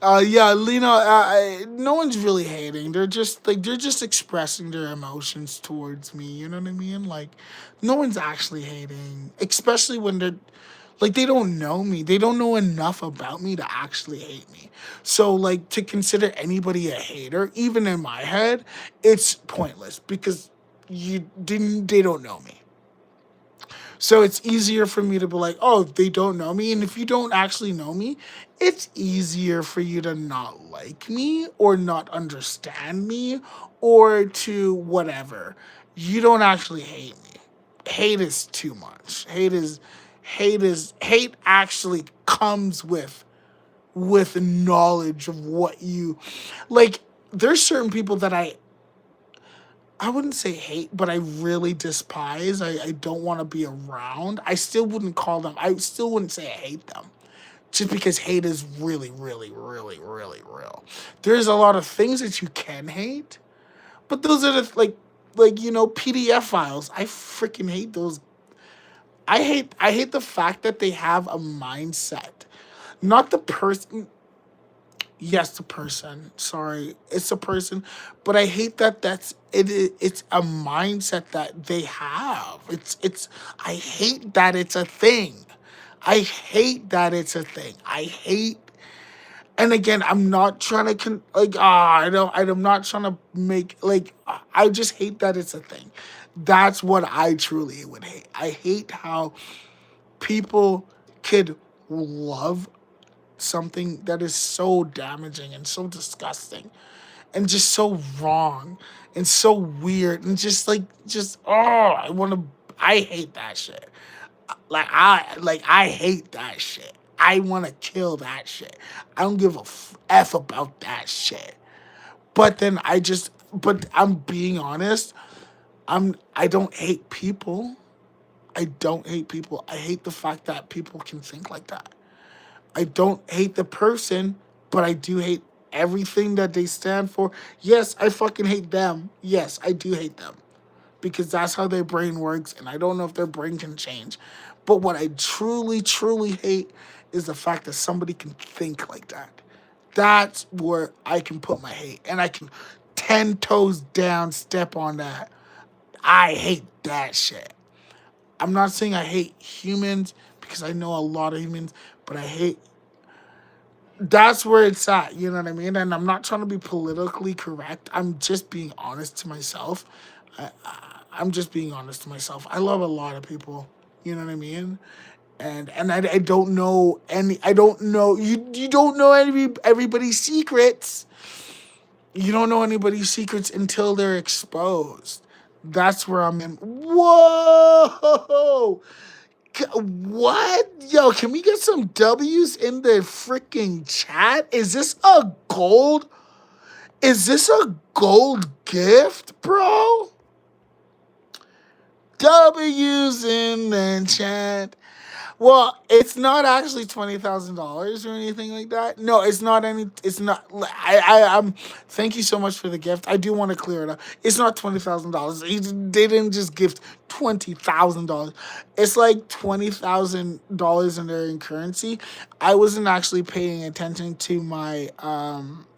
Yeah, Lena. No one's really hating. They're just expressing their emotions towards me. You know what I mean? Like, no one's actually hating, especially when they don't know me. They don't know enough about me to actually hate me. So like to consider anybody a hater, even in my head, it's pointless because they don't know me. So it's easier for me to be like, oh, they don't know me. And if you don't actually know me, it's easier for you to not like me or not understand me or to whatever. You don't actually hate me. Hate is too much. Hate actually comes with knowledge of what you like. There's certain people that I wouldn't say hate, but I really despise. I don't want to be around. I still wouldn't say I hate them. Just because hate is really, really, really, really real. There's a lot of things that you can hate, but those are PDF files. I freaking hate those. I hate the fact that they have a mindset. Not the person Yes, the person. Sorry, it's a person, but I hate that it's a mindset that they have. It's I hate that it's a thing. I hate that it's a thing. I hate, and again, I'm not trying to I don't, I'm not trying to make like, I just hate that it's a thing. That's what I truly would hate. I hate how people could love something that is so damaging and so disgusting and just so wrong and so weird and just I want to, I hate that shit. I hate that shit. I want to kill that shit. I don't give a f about that shit. But then but I'm being honest. I don't hate people. I don't hate people. I hate the fact that people can think like that. I don't hate the person, but I do hate everything that they stand for. Yes, I fucking hate them. Yes, I do hate them because that's how their brain works, and I don't know if their brain can change. But what I truly, truly hate is the fact that somebody can think like that. That's where I can put my hate, and I can 10 toes down step on that. I hate that shit. I'm not saying I hate humans because I know a lot of humans, but I hate, that's where it's at. You know what I mean? And I'm not trying to be politically correct. I'm just being honest to myself. I'm just being honest to myself. I love a lot of people. You know what I mean? And I don't know any. I don't know you. Don't know everybody's secrets. You don't know anybody's secrets until they're exposed. That's where I'm in. Whoa! What? Yo, can we get some W's in the freaking chat? Is this a gold? Is this a gold gift, bro? W's in the chat. Well, it's not actually $20,000 or anything like that. No, it's not any. It's not. I'm. Thank you so much for the gift. I do want to clear it up. It's not $20,000. They didn't just gift $20,000. It's like $20,000 in their currency. I wasn't actually paying attention to my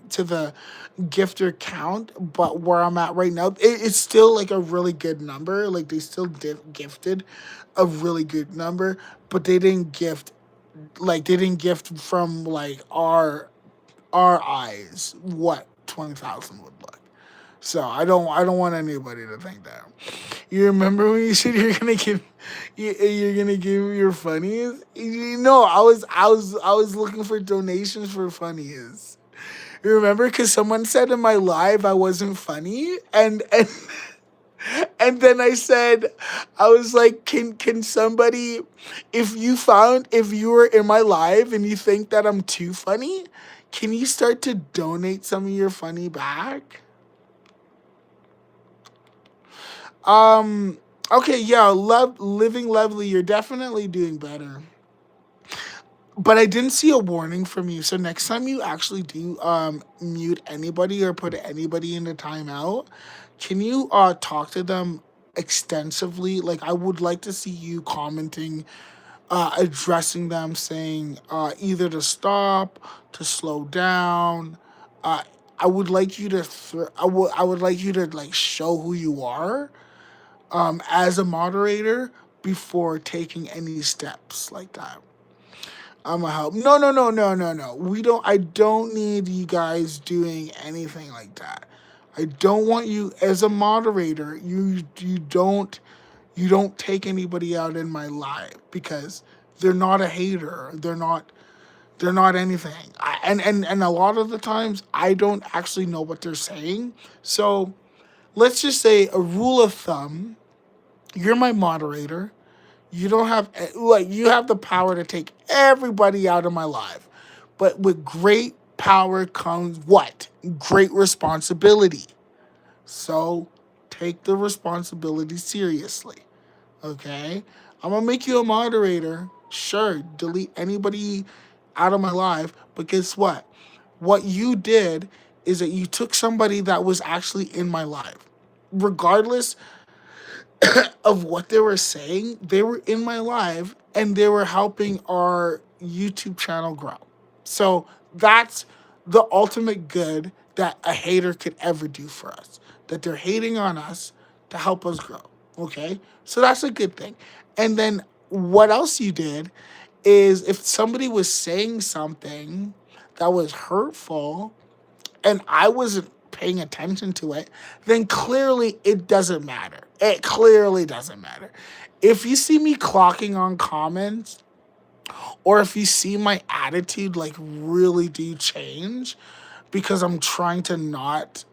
to the gifter count, but where I'm at right now, it's still like a really good number. Like they still gifted a really good number, but they didn't gift from like our eyes what 20,000 would look. So I don't want anybody to think that. You remember when you said you're gonna give your funnies? You know, I was looking for donations for funnies. You remember? Because someone said in my live I wasn't funny, and then I said, I was like, can somebody, if you were in my live and you think that I'm too funny, can you start to donate some of your funny back? Um. Okay. Yeah. Living lovely. You're definitely doing better. But I didn't see a warning from you. So next time you actually do mute anybody or put anybody in the timeout, can you talk to them extensively? Like I would like to see you commenting, addressing them, saying either to stop, to slow down. Uh, I would like you to I would like you to like show who you are as a moderator before taking any steps like that. I'm gonna help. No, no, no, no, no, no. We don't. I don't need you guys doing anything like that. I don't want you as a moderator. You don't take anybody out in my live because they're not a hater. They're not anything. And a lot of the times I don't actually know what they're saying. So let's just say a rule of thumb. You're my moderator. You don't have like you have the power to take everybody out of my life. But with great power comes what? Great responsibility. So take the responsibility seriously. Okay? I'm gonna make you a moderator. Sure, delete anybody out of my life, but guess what? What you did is that you took somebody that was actually in my life. Regardless of what they were saying, they were in my live and they were helping our YouTube channel grow. So that's the ultimate good that a hater could ever do for us. That they're hating on us to help us grow. Okay? So that's a good thing. And then what else you did is if somebody was saying something that was hurtful and I wasn't paying attention to it, then clearly it doesn't matter. It clearly doesn't matter. If you see me clocking on comments, or if you see my attitude like really do change because I'm trying to not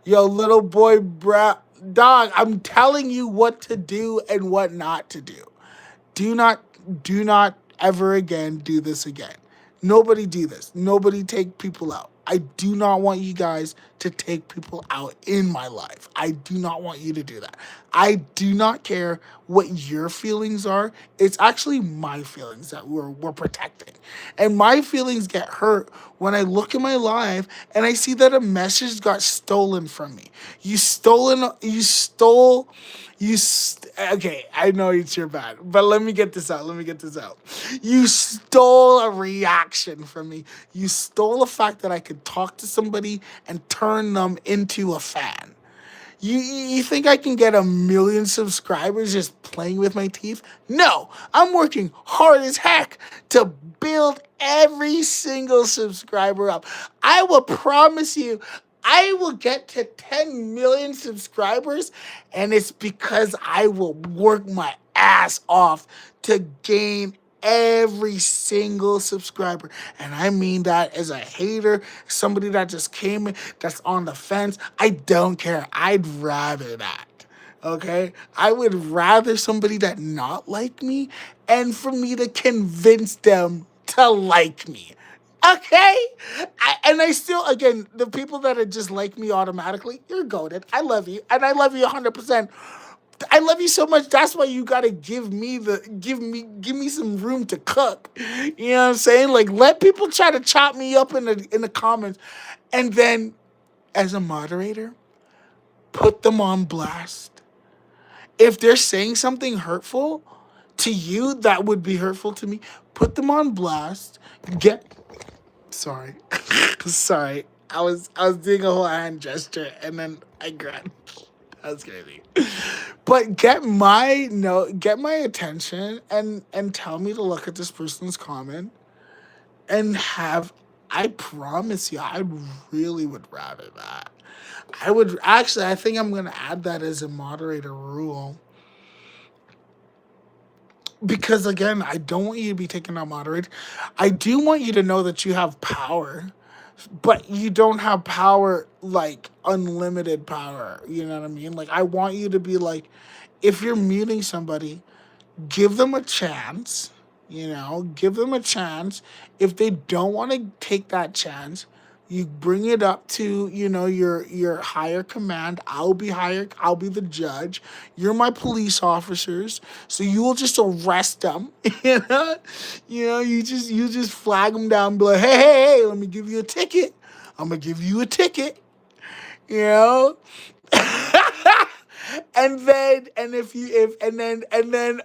yo little boy brat dog, I'm telling you what to do and what not to do. Do not do not ever again do this again. Nobody do this. Nobody take people out. I do not want you guys to take people out in my life. I do not want you to do that. I do not care what your feelings are. It's actually my feelings that we're protecting. And my feelings get hurt when I look in my life and I see that a message got stolen from me. Okay, I know it's your bad, but let me get this out. Let me get this out. You stole a reaction from me. You stole the fact that I could talk to somebody and turn them into a fan. You think I can get 1 million subscribers just playing with my teeth? No, I'm working hard as heck to build every single subscriber up. I will promise you, I will get to 10 million subscribers, and it's because I will work my ass off to gain every single subscriber. And I mean that as a hater, somebody that just came in, that's on the fence. I don't care. I'd rather that. Okay? I would rather somebody that not like me and for me to convince them to like me. Okay? And I still, again, the people that are just like me automatically, you're goated. I love you. And I love you 100%. I love you so much. That's why you gotta give me some room to cook. You know what I'm saying? Like let people try to chop me up in the comments, and then as a moderator, put them on blast. If they're saying something hurtful to you, that would be hurtful to me. Put them on blast. Get sorry, sorry. I was doing a whole hand gesture and then I grabbed. That's crazy. But get my attention and tell me to look at this person's comment and have I promise you I really would rather that. I would actually I think I'm gonna add that as a moderator rule. Because again, I don't want you to be taken out moderated. I do want you to know that you have power, but you don't have power like unlimited power. You know what I mean? Like I want you to be like, if you're muting somebody, give them a chance. Give them a chance. If they don't want to take that chance, you bring it up to your higher command. I'll be the judge. You're my police officers, so you will just arrest them. You just flag them down and be like, hey, let me give you a ticket. I'm gonna give you a ticket. you know and then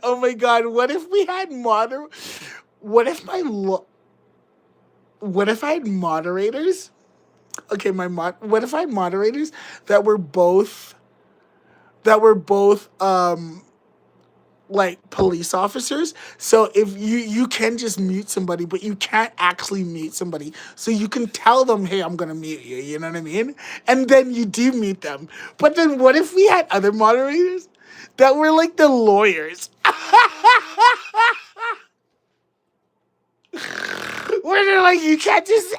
oh my god, what if we had what if my what if I had moderators? Okay, what if I had moderators that were both like police officers. So if you can just mute somebody, but you can't actually mute somebody. So you can tell them, hey, I'm gonna mute you, you know what I mean? And then you do mute them. But then what if we had other moderators that were like the lawyers? Where they're like, you can't just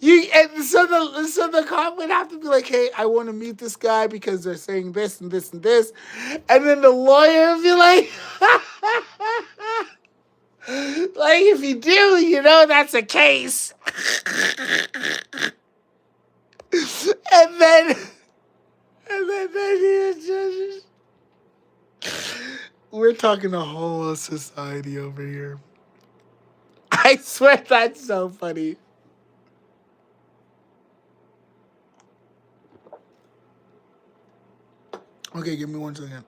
and so the cop would have to be like, hey, I want to meet this guy because they're saying this and this and this. And then the lawyer would be like, like if you do, that's a case. and then he judges. We're talking a whole society over here. I swear that's so funny. Okay, give me 1 second.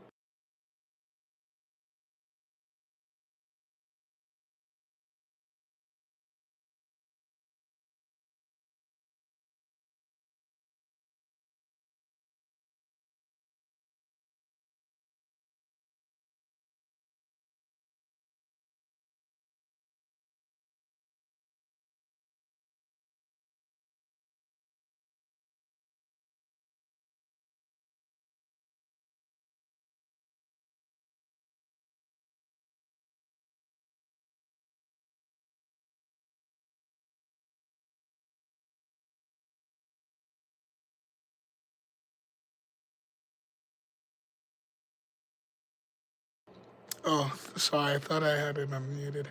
Oh, sorry. I thought I had it unmuted.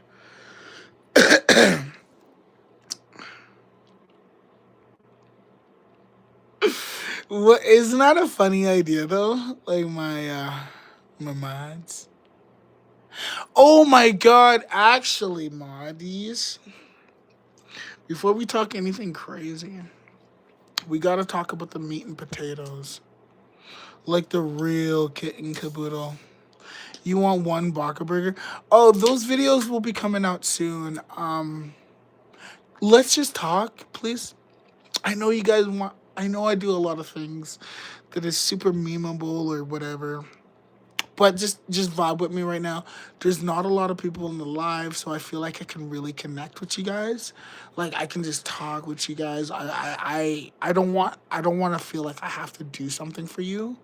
What isn't that a funny idea though? Like my mods. Oh my god! Actually, moddies. Before we talk anything crazy, we gotta talk about the meat and potatoes, like the real kit and caboodle. You want one Baka burger? Oh, those videos will be coming out soon. Let's just talk, please. I know you guys want. I know I do a lot of things that is super memeable or whatever. But just vibe with me right now. There's not a lot of people in the live, so I feel like I can really connect with you guys. Like I can just talk with you guys. I don't want to feel like I have to do something for you.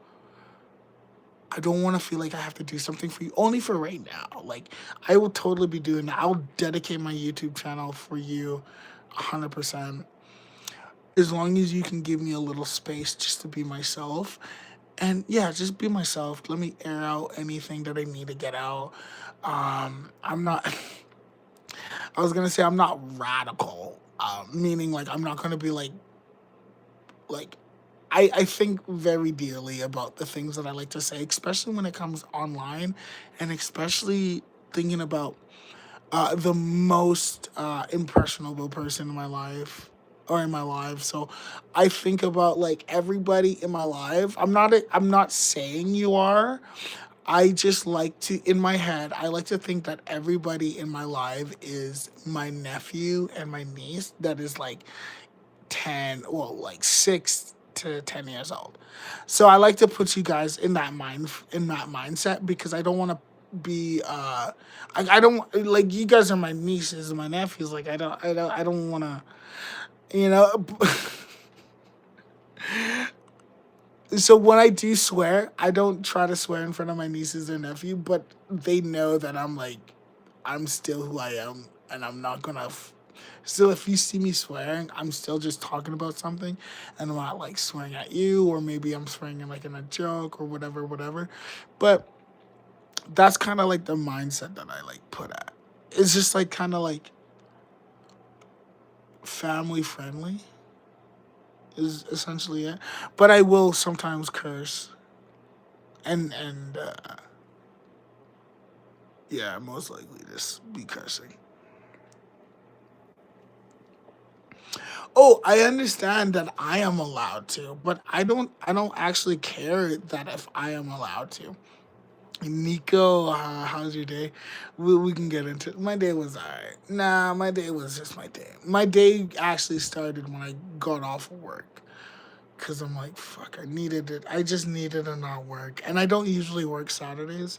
I don't want to feel like I have to do something for you only for right now. Like I will totally be doing that. I'll dedicate my YouTube channel for you 100%. As long as you can give me a little space just to be myself. And yeah, just be myself. Let me air out anything that I need to get out. I'm not I was gonna say I'm not radical. Meaning like I'm not gonna be like I think very dearly about the things that I like to say, especially when it comes online, and especially thinking about the most impressionable person in my life or in my life. So I think about like everybody in my life. I'm not saying you are. I just like to in my head, I like to think that everybody in my life is my nephew and my niece that is like 10, well, like 6 to 10 years old. So I like to put you guys in that mindset because I don't want to be I don't like you guys are my nieces and my nephews. Like I don't want to, you know. So when I do swear, I don't try to swear in front of my nieces or nephew, but they know that I'm still who I am, and I'm not gonna. Still, if you see me swearing, I'm still just talking about something, and I'm not like swearing at you, or maybe I'm swearing in like in a joke or whatever, whatever. But that's kind of like the mindset that I like put at. It's just like kind of like family friendly is essentially it. But I will sometimes curse and yeah, most likely just be cursing. Oh, I understand that I am allowed to, but I don't actually care that if I am allowed to. Nico, how's your day? We can get into it. My day was alright. Nah, my day was just my day. My day actually started when I got off of work. Cause I'm like, fuck, I needed it. I just needed to not work. And I don't usually work Saturdays.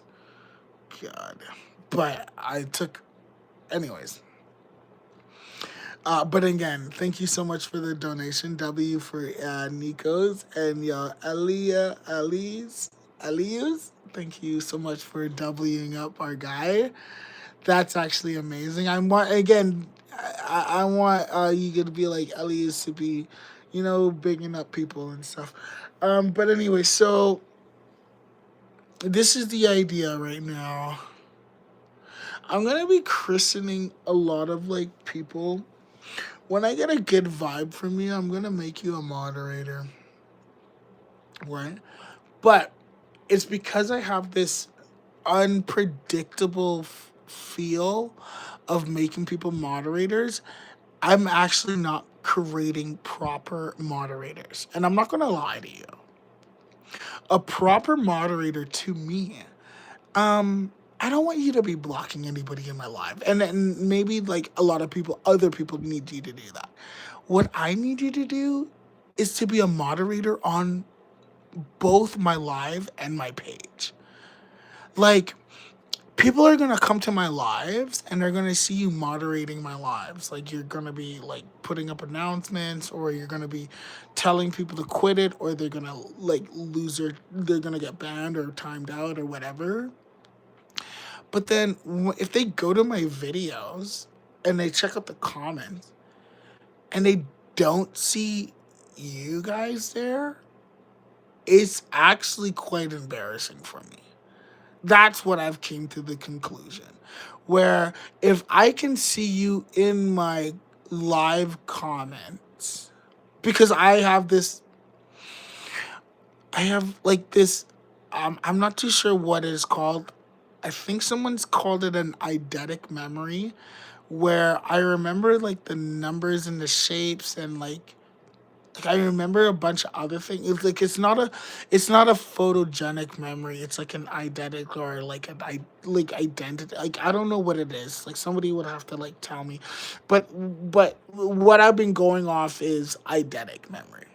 God. But I took anyways. But again, thank you so much for the donation. W for Nico's and Elias. Thank you so much for Wing up our guy. That's actually amazing. I want again. I want you to be like Elias to be, you know, bigging up people and stuff. But anyway, so this is the idea right now. I'm gonna be christening a lot of like people. When I get a good vibe from you, I'm gonna make you a moderator, right? But it's because I have this unpredictable feel of making people moderators. I'm actually not creating proper moderators, and I'm not gonna lie to you. A proper moderator to me, I don't want you to be blocking anybody in my life, and maybe like a lot of people, other people need you to do that. What I need you to do is to be a moderator on both my live and my page. Like, people are gonna come to my lives and they're gonna see you moderating my lives. Like, you're gonna be like putting up announcements, or you're gonna be telling people to quit it, or they're gonna like they're gonna get banned or timed out or whatever. But then if they go to my videos and they check out the comments and they don't see you guys there, it's actually quite embarrassing for me. That's what I've came to the conclusion. Where if I can see you in my live comments, because I have like this, I'm not too sure what it is called. I think someone's called it an eidetic memory, where I remember like the numbers and the shapes and like I remember a bunch of other things. It's like it's not a photogenic memory. It's like an eidetic or like like identity. Like I don't know what it is. Like somebody would have to like tell me, but what I've been going off is eidetic memory.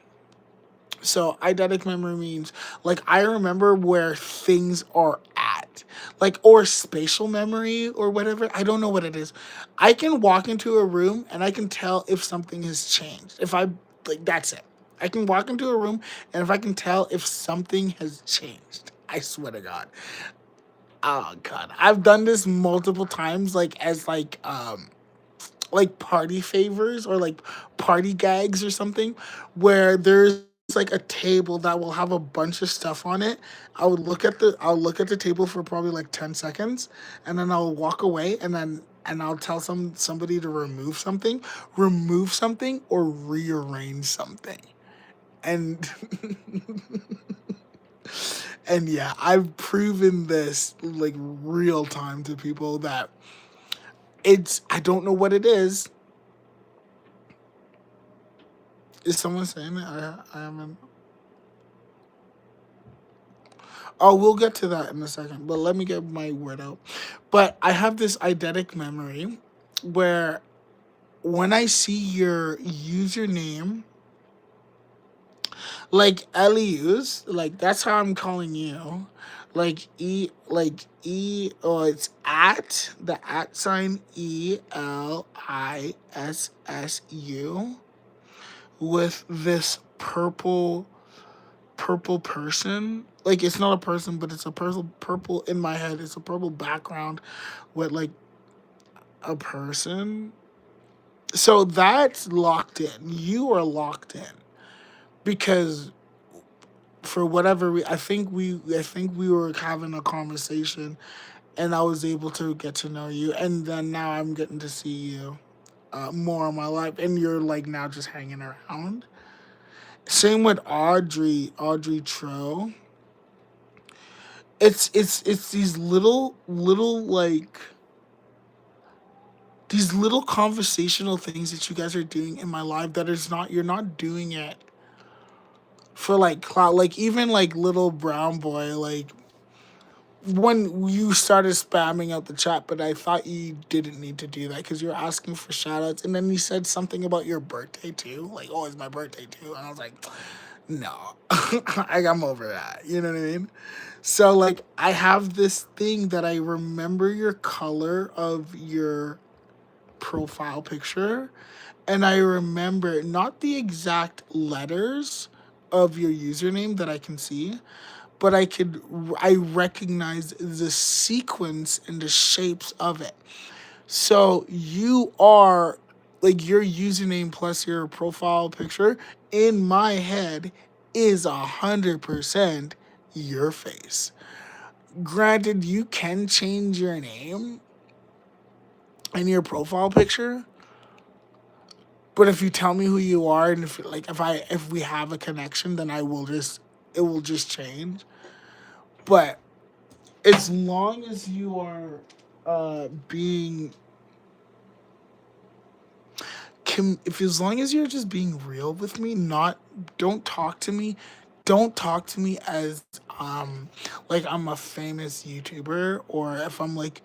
So eidetic memory means like I remember where things are at. Like or spatial memory or whatever. I don't know what it is. I can walk into a room and I can tell if something has changed. If I like that's it. I can walk into a room and if I can tell if something has changed. I swear to God. Oh God. I've done this multiple times like as like party favors or like party gags or something where there's like a table that will have a bunch of stuff on it. I'll look at the table for probably like 10 seconds and then I'll walk away and I'll tell somebody to remove something or rearrange something. And and yeah, I've proven this like real time to people that I don't know what it is. Is someone saying it? I haven't. Oh, we'll get to that in a second, but let me get my word out. But I have this eidetic memory where when I see your username, like Elius, like that's how I'm calling you. Oh, it's at the at sign ELISSU with this purple person. Like it's not a person, but it's a purple in my head. It's a purple background with like a person. So that's locked in. You are locked in because for whatever I think we were having a conversation and I was able to get to know you and then now I'm getting to see you more in my life and you're like now just hanging around. Same with Audrey Tro. It's these these little conversational things that you guys are doing in my life that is not you're not doing it for like clout. Like even like little brown boy like when you started spamming out the chat, but I thought you didn't need to do that because you're asking for shout outs and then you said something about your birthday too, like oh it's my birthday too, and I was like no. I'm over that, you know what I mean? So like I have this thing that I remember your color of your profile picture and I remember not the exact letters of your username that I can see, but I recognize the sequence and the shapes of it. So you are like your username plus your profile picture in my head is 100% your face. Granted, you can change your name and your profile picture, but if you tell me who you are and if we have a connection, then I will just it will just change. But as long as you are being if as long as you're just being real with me, not don't talk to me, don't talk to me as like I'm a famous YouTuber or if I'm like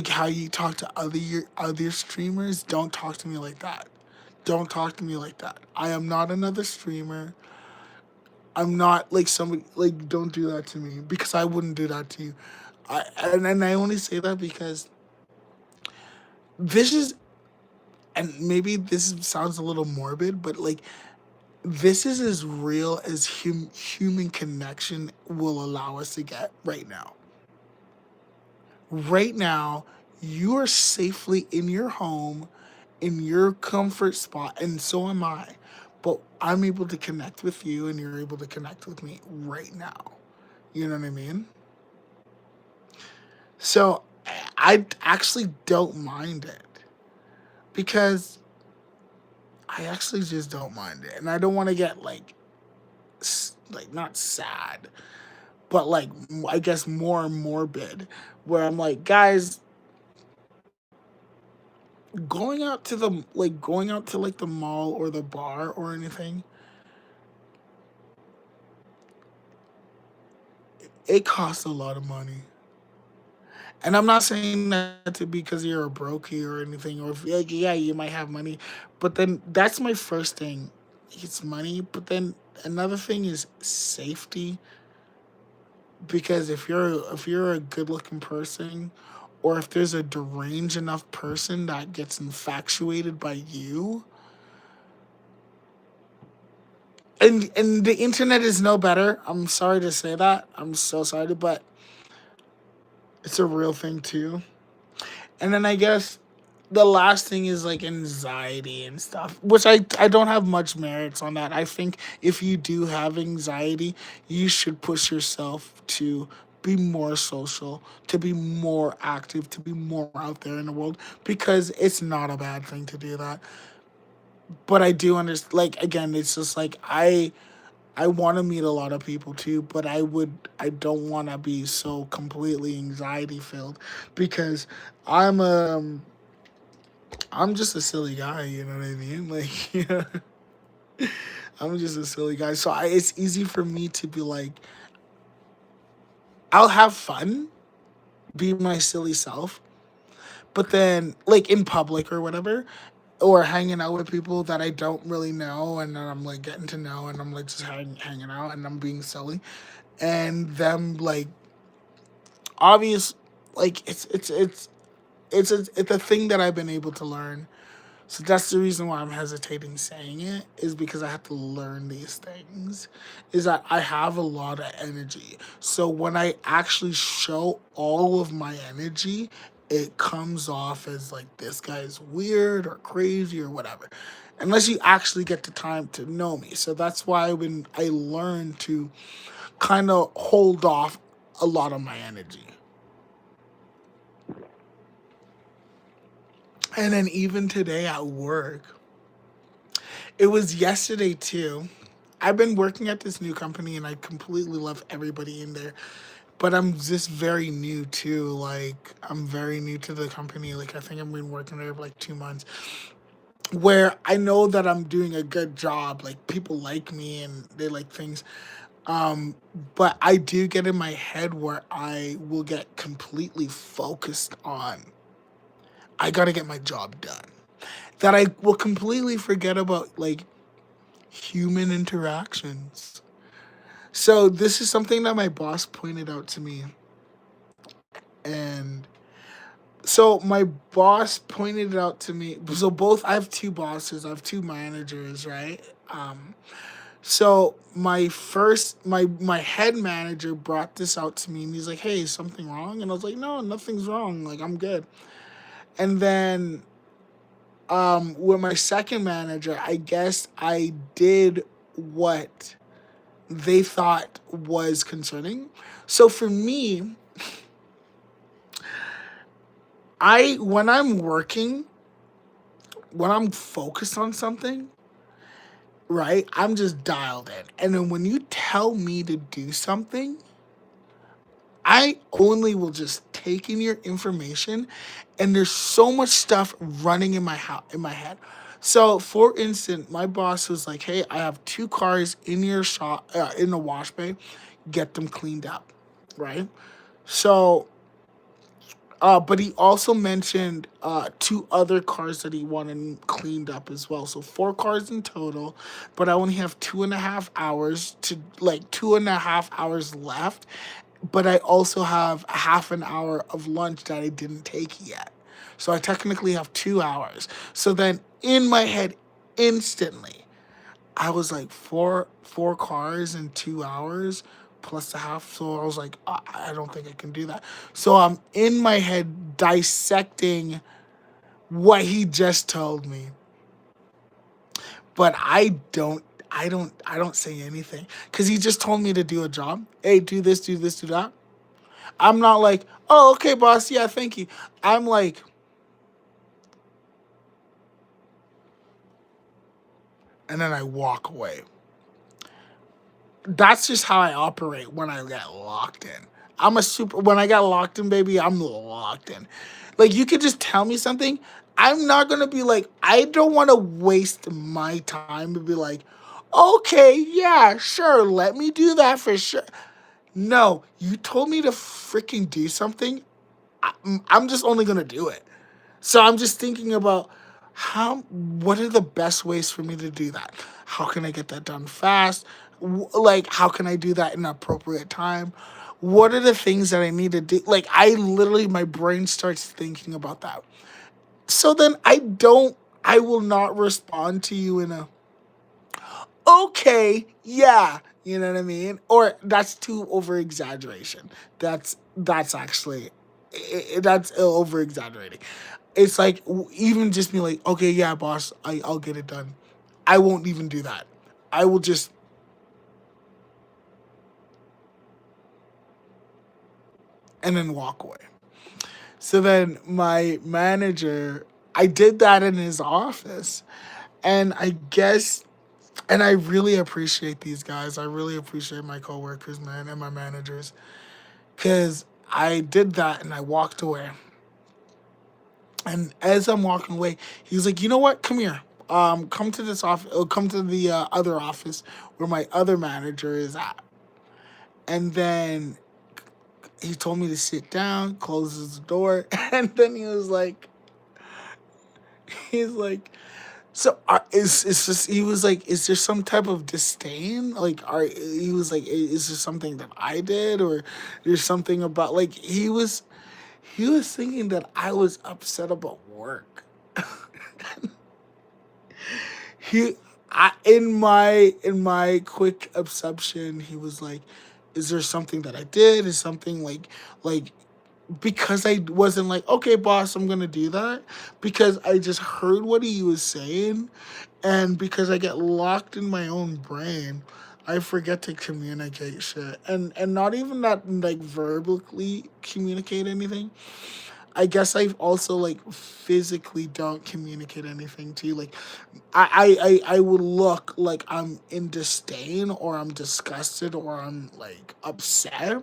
how you talk to other streamers, don't talk to me like that. Don't talk to me like that. I am not another streamer. I'm not like somebody like don't do that to me because I wouldn't do that to you. And I only say that because this is and maybe this sounds a little morbid, but like this is as real as human connection will allow us to get right now. Right now, you are safely in your home, in your comfort spot, and so am I. But I'm able to connect with you, and you're able to connect with me right now. You know what I mean? So I actually don't mind it because I actually just don't mind it, and I don't want to get like not sad, but like I guess more morbid, where I'm like, guys, going out to like the mall or the bar or anything, it costs a lot of money. And I'm not saying that to because you're a brokey or anything, or if like, yeah, you might have money, but then that's my first thing. It's money, but then another thing is safety. Because if you're a good looking person, or if there's a deranged enough person that gets infatuated by you, and the internet is no better. I'm sorry to say that. I'm so sorry, but it's a real thing too. And then I guess the last thing is like anxiety and stuff, which I don't have much merits on that. I think if you do have anxiety, you should push yourself to be more social, to be more active, to be more out there in the world, because it's not a bad thing to do that. But I do understand, like, again, it's just like I want to meet a lot of people too, but I don't want to be so completely anxiety filled because I'm I'm just a silly guy, you know what I mean? Like, yeah, I'm just a silly guy. So it's easy for me to be like, I'll have fun, be my silly self, but then, like, in public or whatever, or hanging out with people that I don't really know, and then I'm like getting to know, and I'm like just hanging out, and I'm being silly, and them like obvious, like it's a thing that I've been able to learn. So that's the reason why I'm hesitating saying it, is because I have to learn these things. Is that I have a lot of energy. So when I actually show all of my energy, it comes off as like this guy's weird or crazy or whatever. Unless you actually get the time to know me. So that's why when I learn to kind of hold off a lot of my energy. And then even today at work, it was yesterday too. I've been working at this new company and I completely love everybody in there. But I'm just very new too. Like, I'm very new to the company. Like, I think I've been working there for like 2 months. Where I know that I'm doing a good job. Like, people like me and they like things. Um, but I do get in my head where I will get completely focused on, I gotta get my job done. That I will completely forget about like human interactions. So this is something that my boss pointed out to me, and so my boss pointed it out to me. So both, I have two bosses, I have two managers, right? So my head manager brought this out to me, and he's like, "Hey, is something wrong?" And I was like, "No, nothing's wrong. Like, I'm good." And then with my second manager, I guess I did what they thought was concerning. So for me, I when I'm working, when I'm focused on something, right? I'm just dialed in. And then when you tell me to do something, I only will just take in your information, and there's so much stuff running in my head. So, for instance, my boss was like, "Hey, I have two cars in your shop, in the wash bay. Get them cleaned up." Right? So, but he also mentioned two other cars that he wanted cleaned up as well. So four cars in total, but I only have 2.5 hours to, like, 2.5 hours left. But I also have a half an hour of lunch that I didn't take yet. So I technically have 2 hours. So then in my head, instantly, I was like, four cars in 2 hours plus a half. So I was like, I don't think I can do that. So I'm in my head dissecting what he just told me, but I don't say anything because he just told me to do a job. Hey, do this, do this, do that. I'm not like, oh, okay, boss, yeah, thank you. I'm like, and then I walk away. That's just how I operate when I get locked in. When I got locked in, baby, I'm locked in. Like, you could just tell me something. I'm not gonna be like, I don't want to waste my time to be like, okay, yeah, sure, let me do that for sure. No, you told me to freaking do something. I'm just only gonna do it. So I'm just thinking about what are the best ways for me to do that? How can I get that done fast? Like, how can I do that in an appropriate time? What are the things that I need to do? Like, my brain starts thinking about that. So then I will not respond to you in a, okay, yeah, you know what I mean? Or that's too over exaggeration. That's actually, that's over exaggerating. It's like, even just be like, okay, yeah, boss, I'll get it done. I won't even do that. I will just, and then walk away. So then my manager, I did that in his office. And I guess, and I really appreciate these guys. I really appreciate my coworkers, man, and my managers. Because I did that and I walked away. And as I'm walking away, he's like, you know what? Come here. Come to this office. Come to the other office where my other manager is at. And then he told me to sit down, closes the door, and then he's like, so is just he was like, is there some type of disdain? Like, he was like, is there something that I did, or there's something about like he was thinking that I was upset about work. he in my quick assumption, he was like, is there something that I did? Is something like because I wasn't like, okay, boss, I'm gonna do that, because I just heard what he was saying, and because I get locked in my own brain, I forget to communicate shit, and not even that, like, verbally communicate anything. I guess I also, like, physically don't communicate anything to you. Like, I would look like I'm in disdain, or I'm disgusted, or I'm like upset,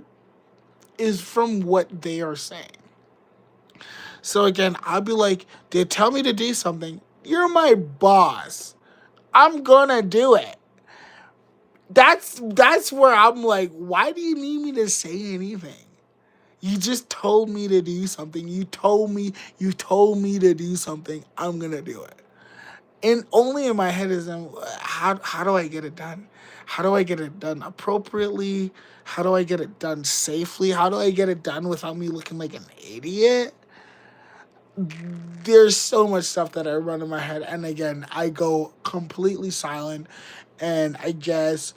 is from what they are saying. So again, I'll be like, they tell me to do something. You're my boss. I'm gonna do it. That's where I'm like, why do you need me to say anything? You just told me to do something. You told me to do something. I'm gonna do it. And only in my head is, how do I get it done? How do I get it done appropriately? How do I get it done safely? How do I get it done without me looking like an idiot? There's so much stuff that I run in my head, and again, I go completely silent. And I guess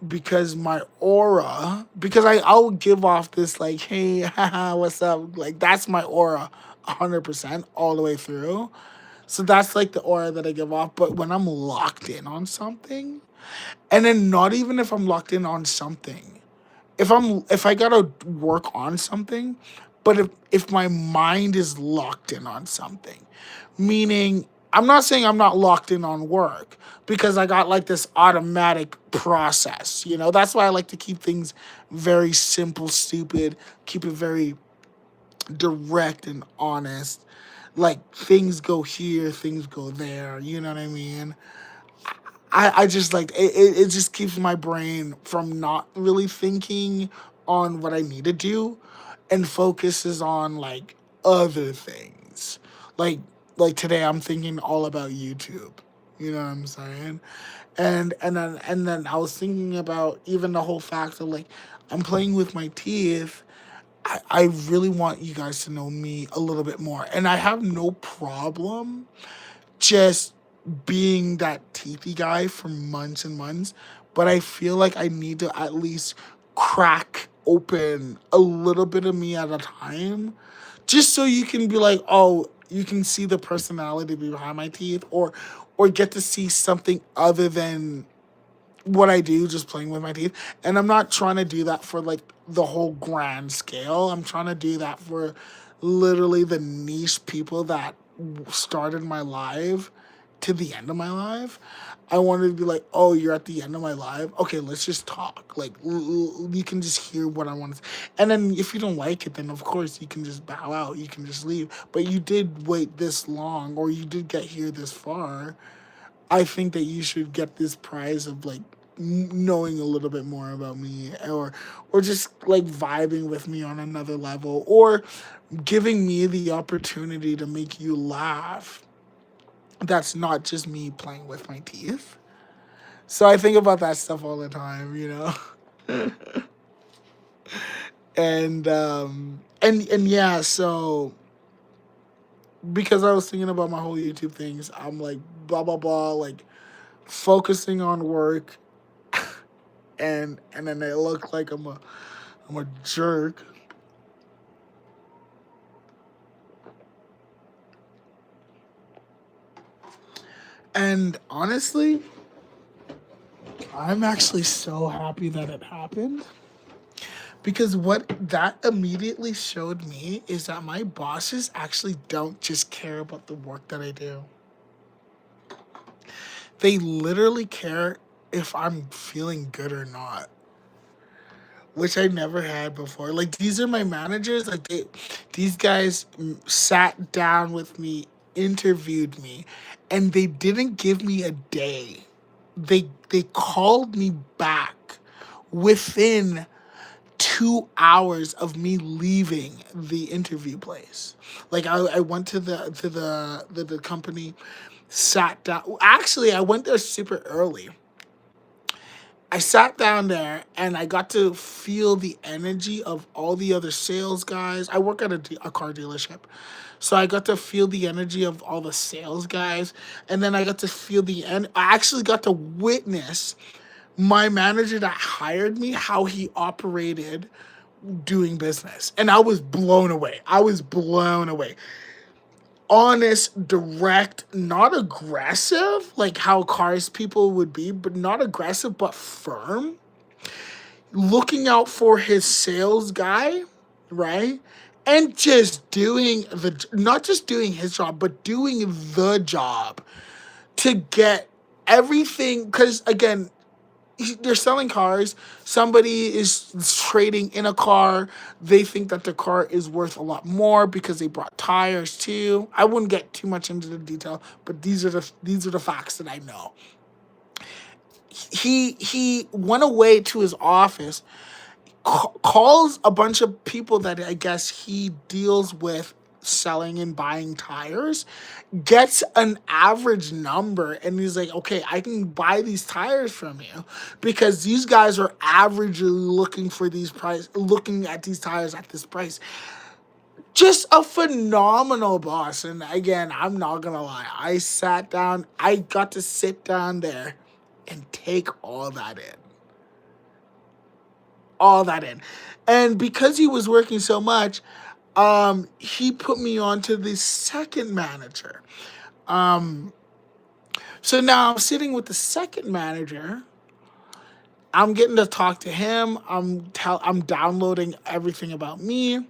because my aura, because I'll give off this like, hey, haha, what's up? Like, that's my aura 100% all the way through. So that's like the aura that I give off. But when I'm locked in on something, and then not even if I'm locked in on something, if I gotta work on something, but if my mind is locked in on something, meaning, I'm not saying I'm not locked in on work, because I got like this automatic process. That's why I like to keep things very simple, stupid, keep it very direct and honest. Like, things go here, things go there. You know what I mean? I just like it just keeps my brain from not really thinking on what I need to do, and focuses on like other things. Like like today I'm thinking all about YouTube. You know what I'm saying? And then I was thinking about even the whole fact of like, I'm playing with my teeth. I really want you guys to know me a little bit more. And I have no problem just being that teethy guy for months and months, but I feel like I need to at least crack open a little bit of me at a time, just so you can be like, oh, you can see the personality behind my teeth, or get to see something other than what I do, just playing with my teeth. And I'm not trying to do that for like the whole grand scale. I'm trying to do that for literally the niche people that started my life to the end of my life. I wanted to be like, oh, you're at the end of my life. Okay, let's just talk. Like, you can just hear what I want to. And then if you don't like it, then of course you can just bow out. You can just leave. But you did wait this long, or you did get here this far. I think that you should get this prize of like knowing a little bit more about me, or just like vibing with me on another level, or giving me the opportunity to make you laugh. That's not just me playing with my teeth. So I think about that stuff all the time, you know. And yeah, so because I was thinking about my whole YouTube things, I'm like blah blah blah, like focusing on work, and then it looked like I'm a jerk. And honestly, I'm actually so happy that it happened, because what that immediately showed me is that my bosses actually don't just care about the work that I do. They literally care if I'm feeling good or not, which I never had before. Like, these are my managers. Like, these guys sat down with me, interviewed me, and they didn't give me a day. They called me back within 2 hours of me leaving the interview place. Like, I went to the company, sat down. Actually, I went there super early. I sat down there and I got to feel the energy of all the other sales guys. I work at a car dealership. So I got to feel the energy of all the sales guys. And then I got to feel I actually got to witness my manager that hired me, how he operated doing business. And I was blown away. I was blown away. Honest, direct, not aggressive, like how cars people would be, but not aggressive, but firm. Looking out for his sales guy, right? And just doing not just doing his job, but doing the job to get everything. Because again, they're selling cars. Somebody is trading in a car. They think that the car is worth a lot more because they brought tires too. I wouldn't get too much into the detail, but these are the facts that I know. He went away to his office, calls a bunch of people that I guess he deals with selling and buying tires, gets an average number, and he's like, okay, I can buy these tires from you because these guys are averagely looking at these tires at this price. Just a phenomenal boss. And again, I'm not gonna lie, I got to sit down there and take all that in. And because he was working so much, he put me on to the second manager. Um, so now I'm sitting with the second manager. I'm getting to talk to him. I'm downloading everything about me.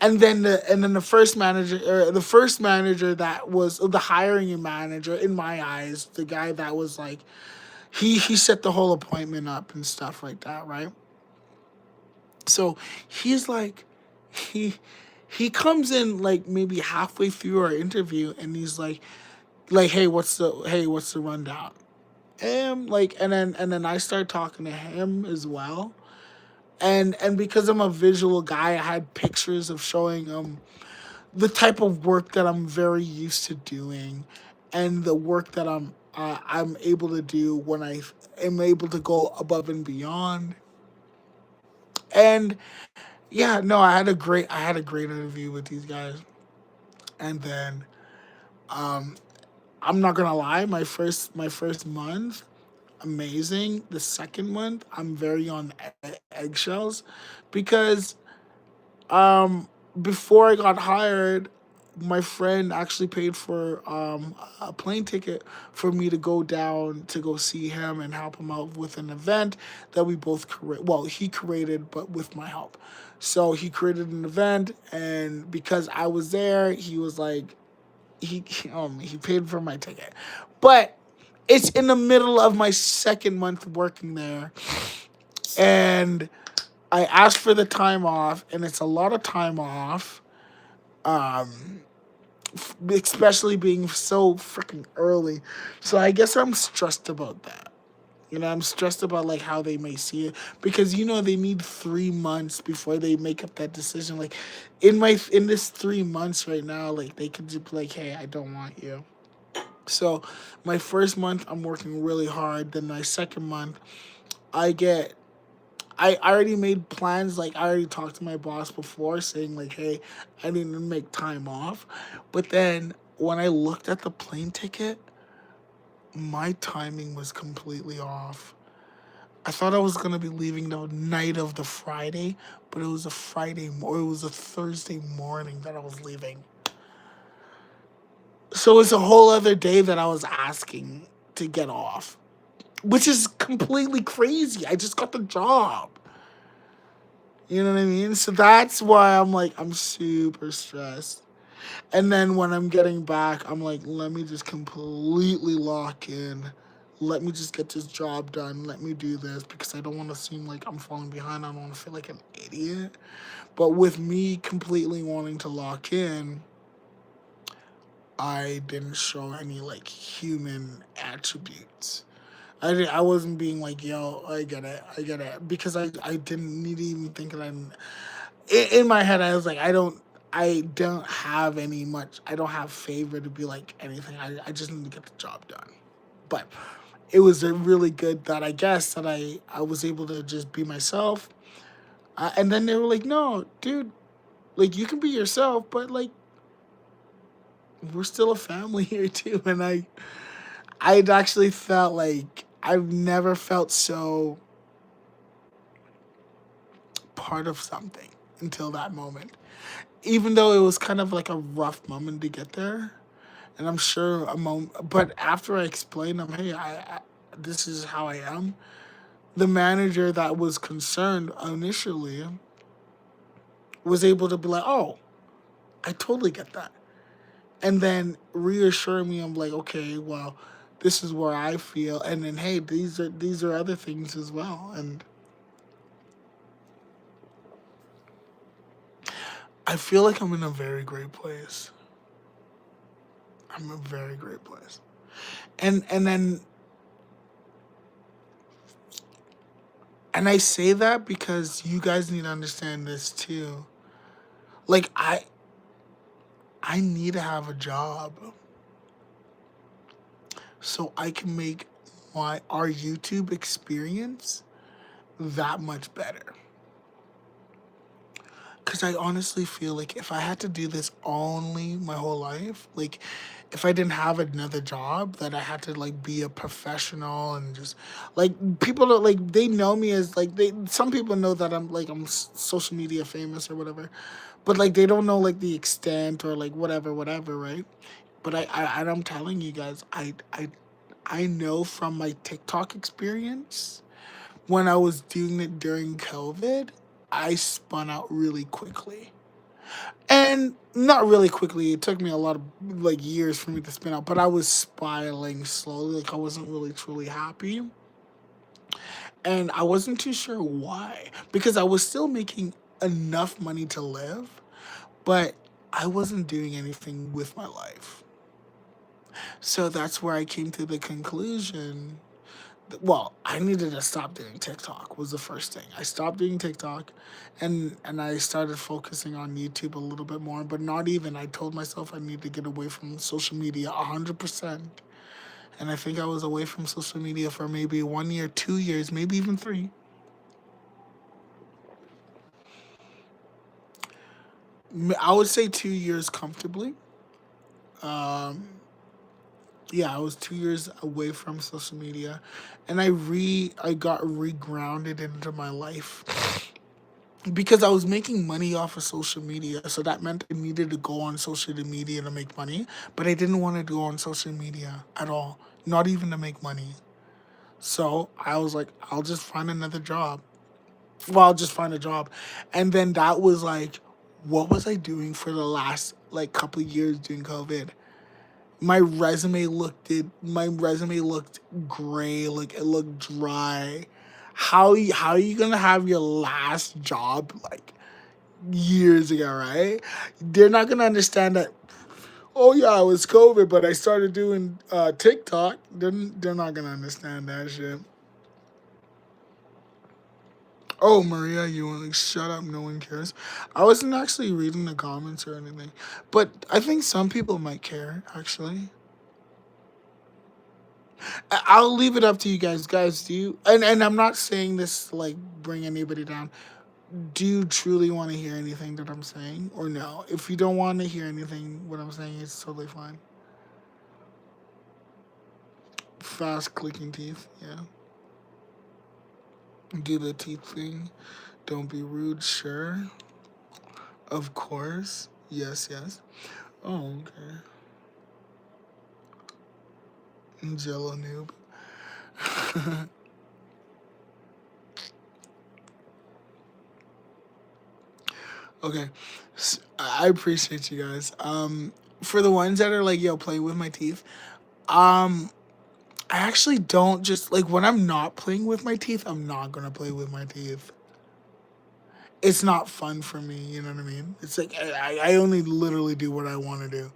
And then the first manager that was the hiring manager in my eyes, the guy that was like he set the whole appointment up and stuff like that, right? So he's like, he he comes in like maybe halfway through our interview, and he's like, hey, what's the rundown? And then I start talking to him as well. And because I'm a visual guy, I had pictures of showing him the type of work that I'm very used to doing, and the work that I'm able to do when I am able to go above and beyond. And yeah, no, I had a great interview with these guys. And then I'm not gonna lie, my first month, amazing. The second month, I'm very on eggshells, because before I got hired, my friend actually paid for a plane ticket for me to go down to go see him and help him out with an event that we both created. Well, he created, but with my help. So he created an event, and because I was there, he was like, he paid for my ticket, but it's in the middle of my second month working there, and I asked for the time off, and it's a lot of time off, especially being so freaking early. So I guess I'm stressed about that. I'm stressed about like how they may see it because they need 3 months before they make up that decision. Like in this 3 months right now, like they could just be like, "Hey, I don't want you." So my first month I'm working really hard. Then my second month I get I already made plans. Like I already talked to my boss before, saying like, "Hey, I need to make time off." But then when I looked at the plane ticket, my timing was completely off. I thought I was gonna be leaving the night of the Friday, but it was a it was a Thursday morning that I was leaving. So it's a whole other day that I was asking to get off, which is completely crazy. I just got the job. You know what I mean? So that's why I'm super stressed. And then when I'm getting back, I'm like, let me just completely lock in. Let me just get this job done. Let me do this because I don't want to seem like I'm falling behind. I don't want to feel like an idiot. But with me completely wanting to lock in, I didn't show any like human attributes. I wasn't being like, yo, I get it. Because I didn't need to even think that in my head, I was like, I don't have any much, I don't have favor to be like anything. I just need to get the job done. But it was a really good that I guess that I was able to just be myself. And then they were like, no, dude, like you can be yourself, but like we're still a family here too. And I'd actually felt like I've never felt so part of something until that moment. Even though it was kind of like a rough moment to get there, and I'm sure a moment. But after I explained them, hey, this is how I am. The manager that was concerned initially was able to be like, oh, I totally get that, and then reassure me. I'm like, okay, well, this is where I feel, and then hey, these are other things as well, and I feel like I'm in a very great place. I'm in a very great place. And then and I say that because you guys need to understand this too. Like I need to have a job so I can make my our YouTube experience that much better. Cause I honestly feel like if I had to do this only my whole life, like if I didn't have another job, that I had to like be a professional and just like people don't like they know me as like they some people know that I'm social media famous or whatever, but like they don't know like the extent or like whatever, right? But and I'm telling you guys, I know from my TikTok experience when I was doing it during COVID, I spun out really quickly. And not really quickly, it took me a lot of like years for me to spin out, but I was spiraling slowly, like I wasn't really truly happy. And I wasn't too sure why. Because I was still making enough money to live, but I wasn't doing anything with my life. So that's where I came to the conclusion. Well, I needed to stop doing TikTok was the first thing. I stopped doing TikTok and I started focusing on YouTube a little bit more, but not even. I told myself I need to get away from social media 100%. And I think I was away from social media for maybe 1 year, 2 years, maybe even three. I would say 2 years comfortably. Um, yeah, I was 2 years away from social media, and I got regrounded into my life. because I was making money off of social media. So that meant I needed to go on social media to make money, but I didn't want to go on social media at all, not even to make money. So I was like, I'll just find another job. Well, I'll just find a job. And then that was like, what was I doing for the last like couple of years during COVID? My resume looked gray, like it looked dry. How are you gonna have your last job like years ago, right? They're not gonna understand that. Oh yeah, it was COVID, but I started doing TikTok. They're not gonna understand that shit. Oh Maria, you want to shut up? No one cares. I wasn't actually reading the comments or anything, but I think some people might care. Actually, I'll leave it up to you guys. Guys, do you? And I'm not saying this to, like bring anybody down. Do you truly want to hear anything that I'm saying, or no? If you don't want to hear anything, what I'm saying is totally fine. Fast clicking teeth, yeah. Do the teeth thing. Don't be rude, sure. Of course. Yes, yes. Oh, okay. Jello noob. Okay. I appreciate you guys. For the ones that are like, yo, playing with my teeth, um, I actually don't just like when I'm not playing with my teeth, I'm not gonna play with my teeth. It's not fun for me. You know what I mean? It's like I only literally do what I want to do.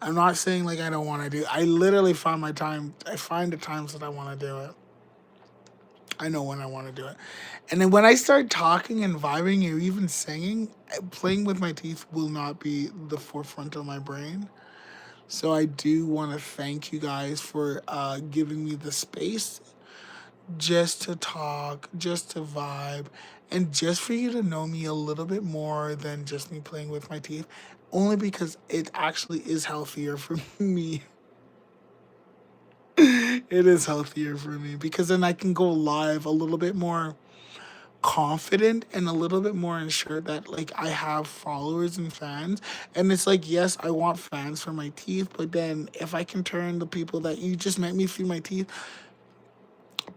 I'm not saying like I don't want to do. I literally find my time. I find the times that I want to do it. I know when I want to do it. And then when I start talking and vibing or even singing, playing with my teeth will not be the forefront of my brain. So I do want to thank you guys for giving me the space just to talk, just to vibe, and just for you to know me a little bit more than just me playing with my teeth. Only because it actually is healthier for me. It is healthier for me because then I can go live a little bit more confident and a little bit more ensured that like I have followers and fans. And it's like, yes, I want fans for my teeth, but then if I can turn the people that you just met me through my teeth,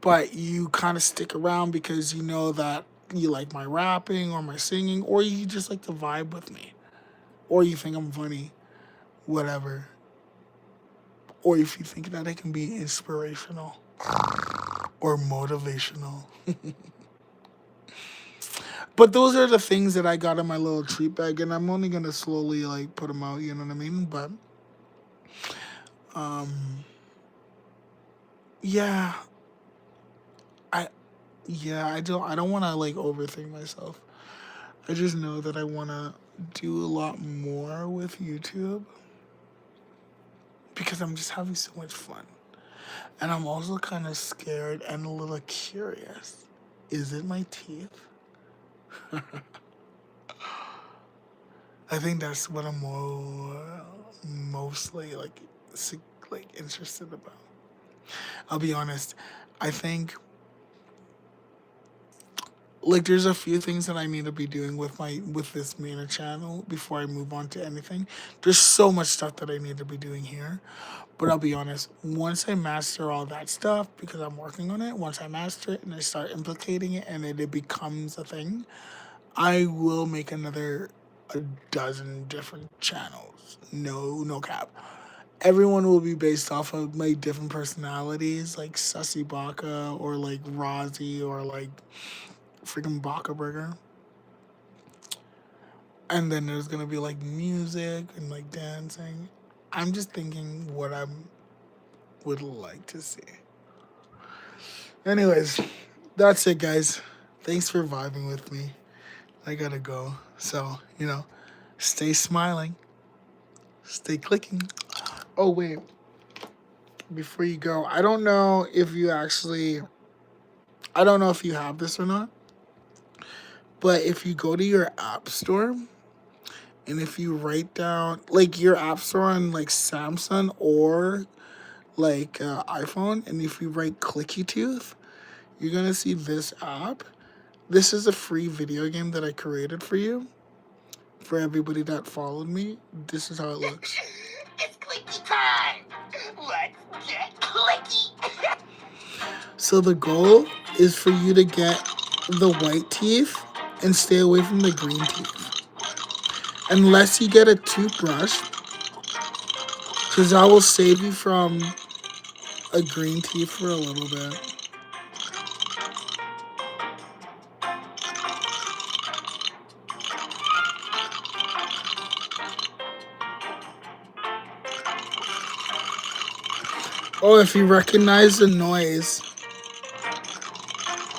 but you kind of stick around because you know that you like my rapping or my singing, or you just like to vibe with me, or you think I'm funny, whatever, or if you think that I can be inspirational or motivational. But those are the things that I got in my little treat bag, and I'm only gonna slowly like put them out. You know what I mean? But yeah, I I don't want to like overthink myself. I just know that I want to do a lot more with YouTube because I'm just having so much fun. And I'm also kind of scared and a little curious. Is it my teeth? I think that's what I'm mostly like interested about. I'll be honest. I think like there's a few things that I need to be doing with this main channel before I move on to anything. There's so much stuff that I need to be doing here. But I'll be honest, once I master all that stuff, because I'm working on it, once I master it and I start implicating it and it becomes a thing, I will make another a dozen different channels. No, no cap. Everyone will be based off of my different personalities, like Sussy Baka or like Rozzy or like freaking Baka Burger. And then there's gonna be like music and like dancing. I'm just thinking what I would like to see. Anyways, that's it, guys. Thanks for vibing with me. I gotta go. So, stay smiling, stay clicking. Oh, wait, before you go, I don't know if you have this or not, but if you go to your app store and if you write down, like, your app store on, like, Samsung or, like, iPhone, and if you write Clicky Tooth, you're gonna see this app This is a free video game that I created for you. For everybody that followed me, this is how it looks.
It's clicky time. Let's get clicky.
So the goal is for you to get the white teeth and stay away from the green teeth. Unless you get a toothbrush, because that will save you from a green teeth for a little bit. Oh, if you recognize the noise,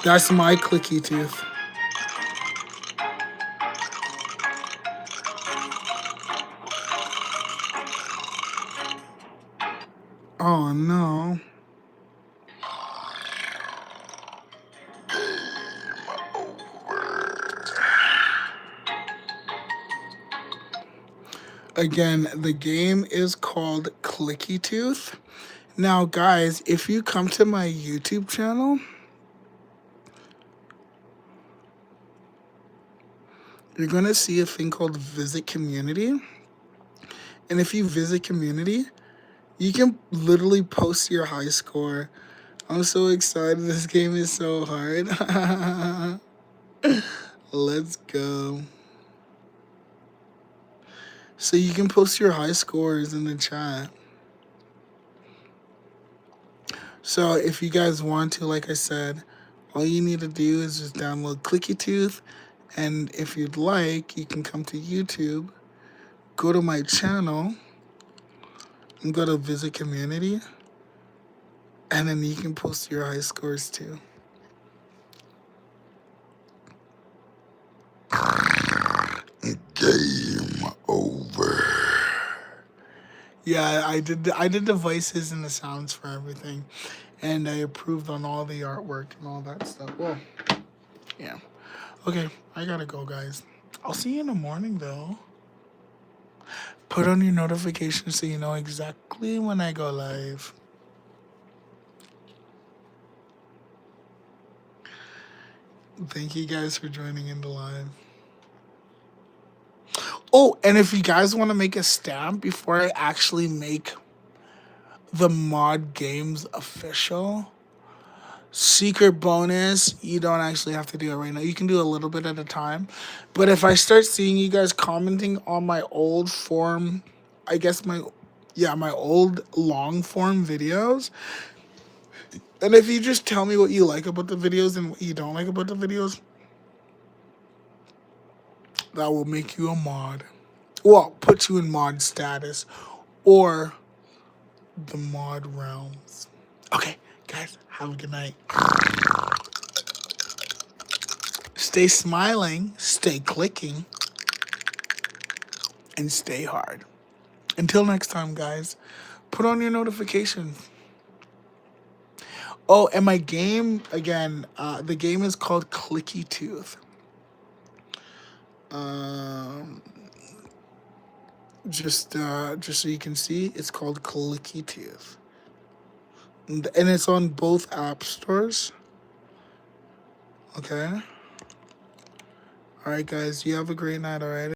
that's my clicky tooth. Oh no. Again, the game is called Clicky Tooth. Now, guys, if you come to my YouTube channel, you're going to see a thing called Visit Community. And if you visit Community, you can literally post your high score. I'm so excited. This game is so hard. Let's go. So you can post your high scores in the chat. So if you guys want to, like I said, all you need to do is just download Clicky Tooth. And if you'd like, you can come to YouTube, go to my channel, and go to Visit Community. And then you can post your high scores too. Game over. Yeah, I did the voices and the sounds for everything, and I approved on all the artwork and all that stuff. Well, yeah. Okay, I gotta go, guys. I'll see you in the morning, though. Put on your notifications so you know exactly when I go live. Thank you guys for joining in the live. Oh, and if you guys want to make a stamp before I actually make the mod games official, secret bonus, you don't actually have to do it right now. You can do a little bit at a time. But if I start seeing you guys commenting on my old form, I guess my old long form videos, and if you just tell me what you like about the videos and what you don't like about the videos, that will make you a mod. Well, put you in mod status or the mod realms. Okay, guys, have a good night. Stay smiling, stay clicking, and stay hard. Until next time, guys, put on your notifications. Oh, and my game, again, the game is called Clicky Tooth. Just so you can see, it's called Clicky Tooth. And it's on both app stores. Okay? Alright, guys, you have a great night, alright?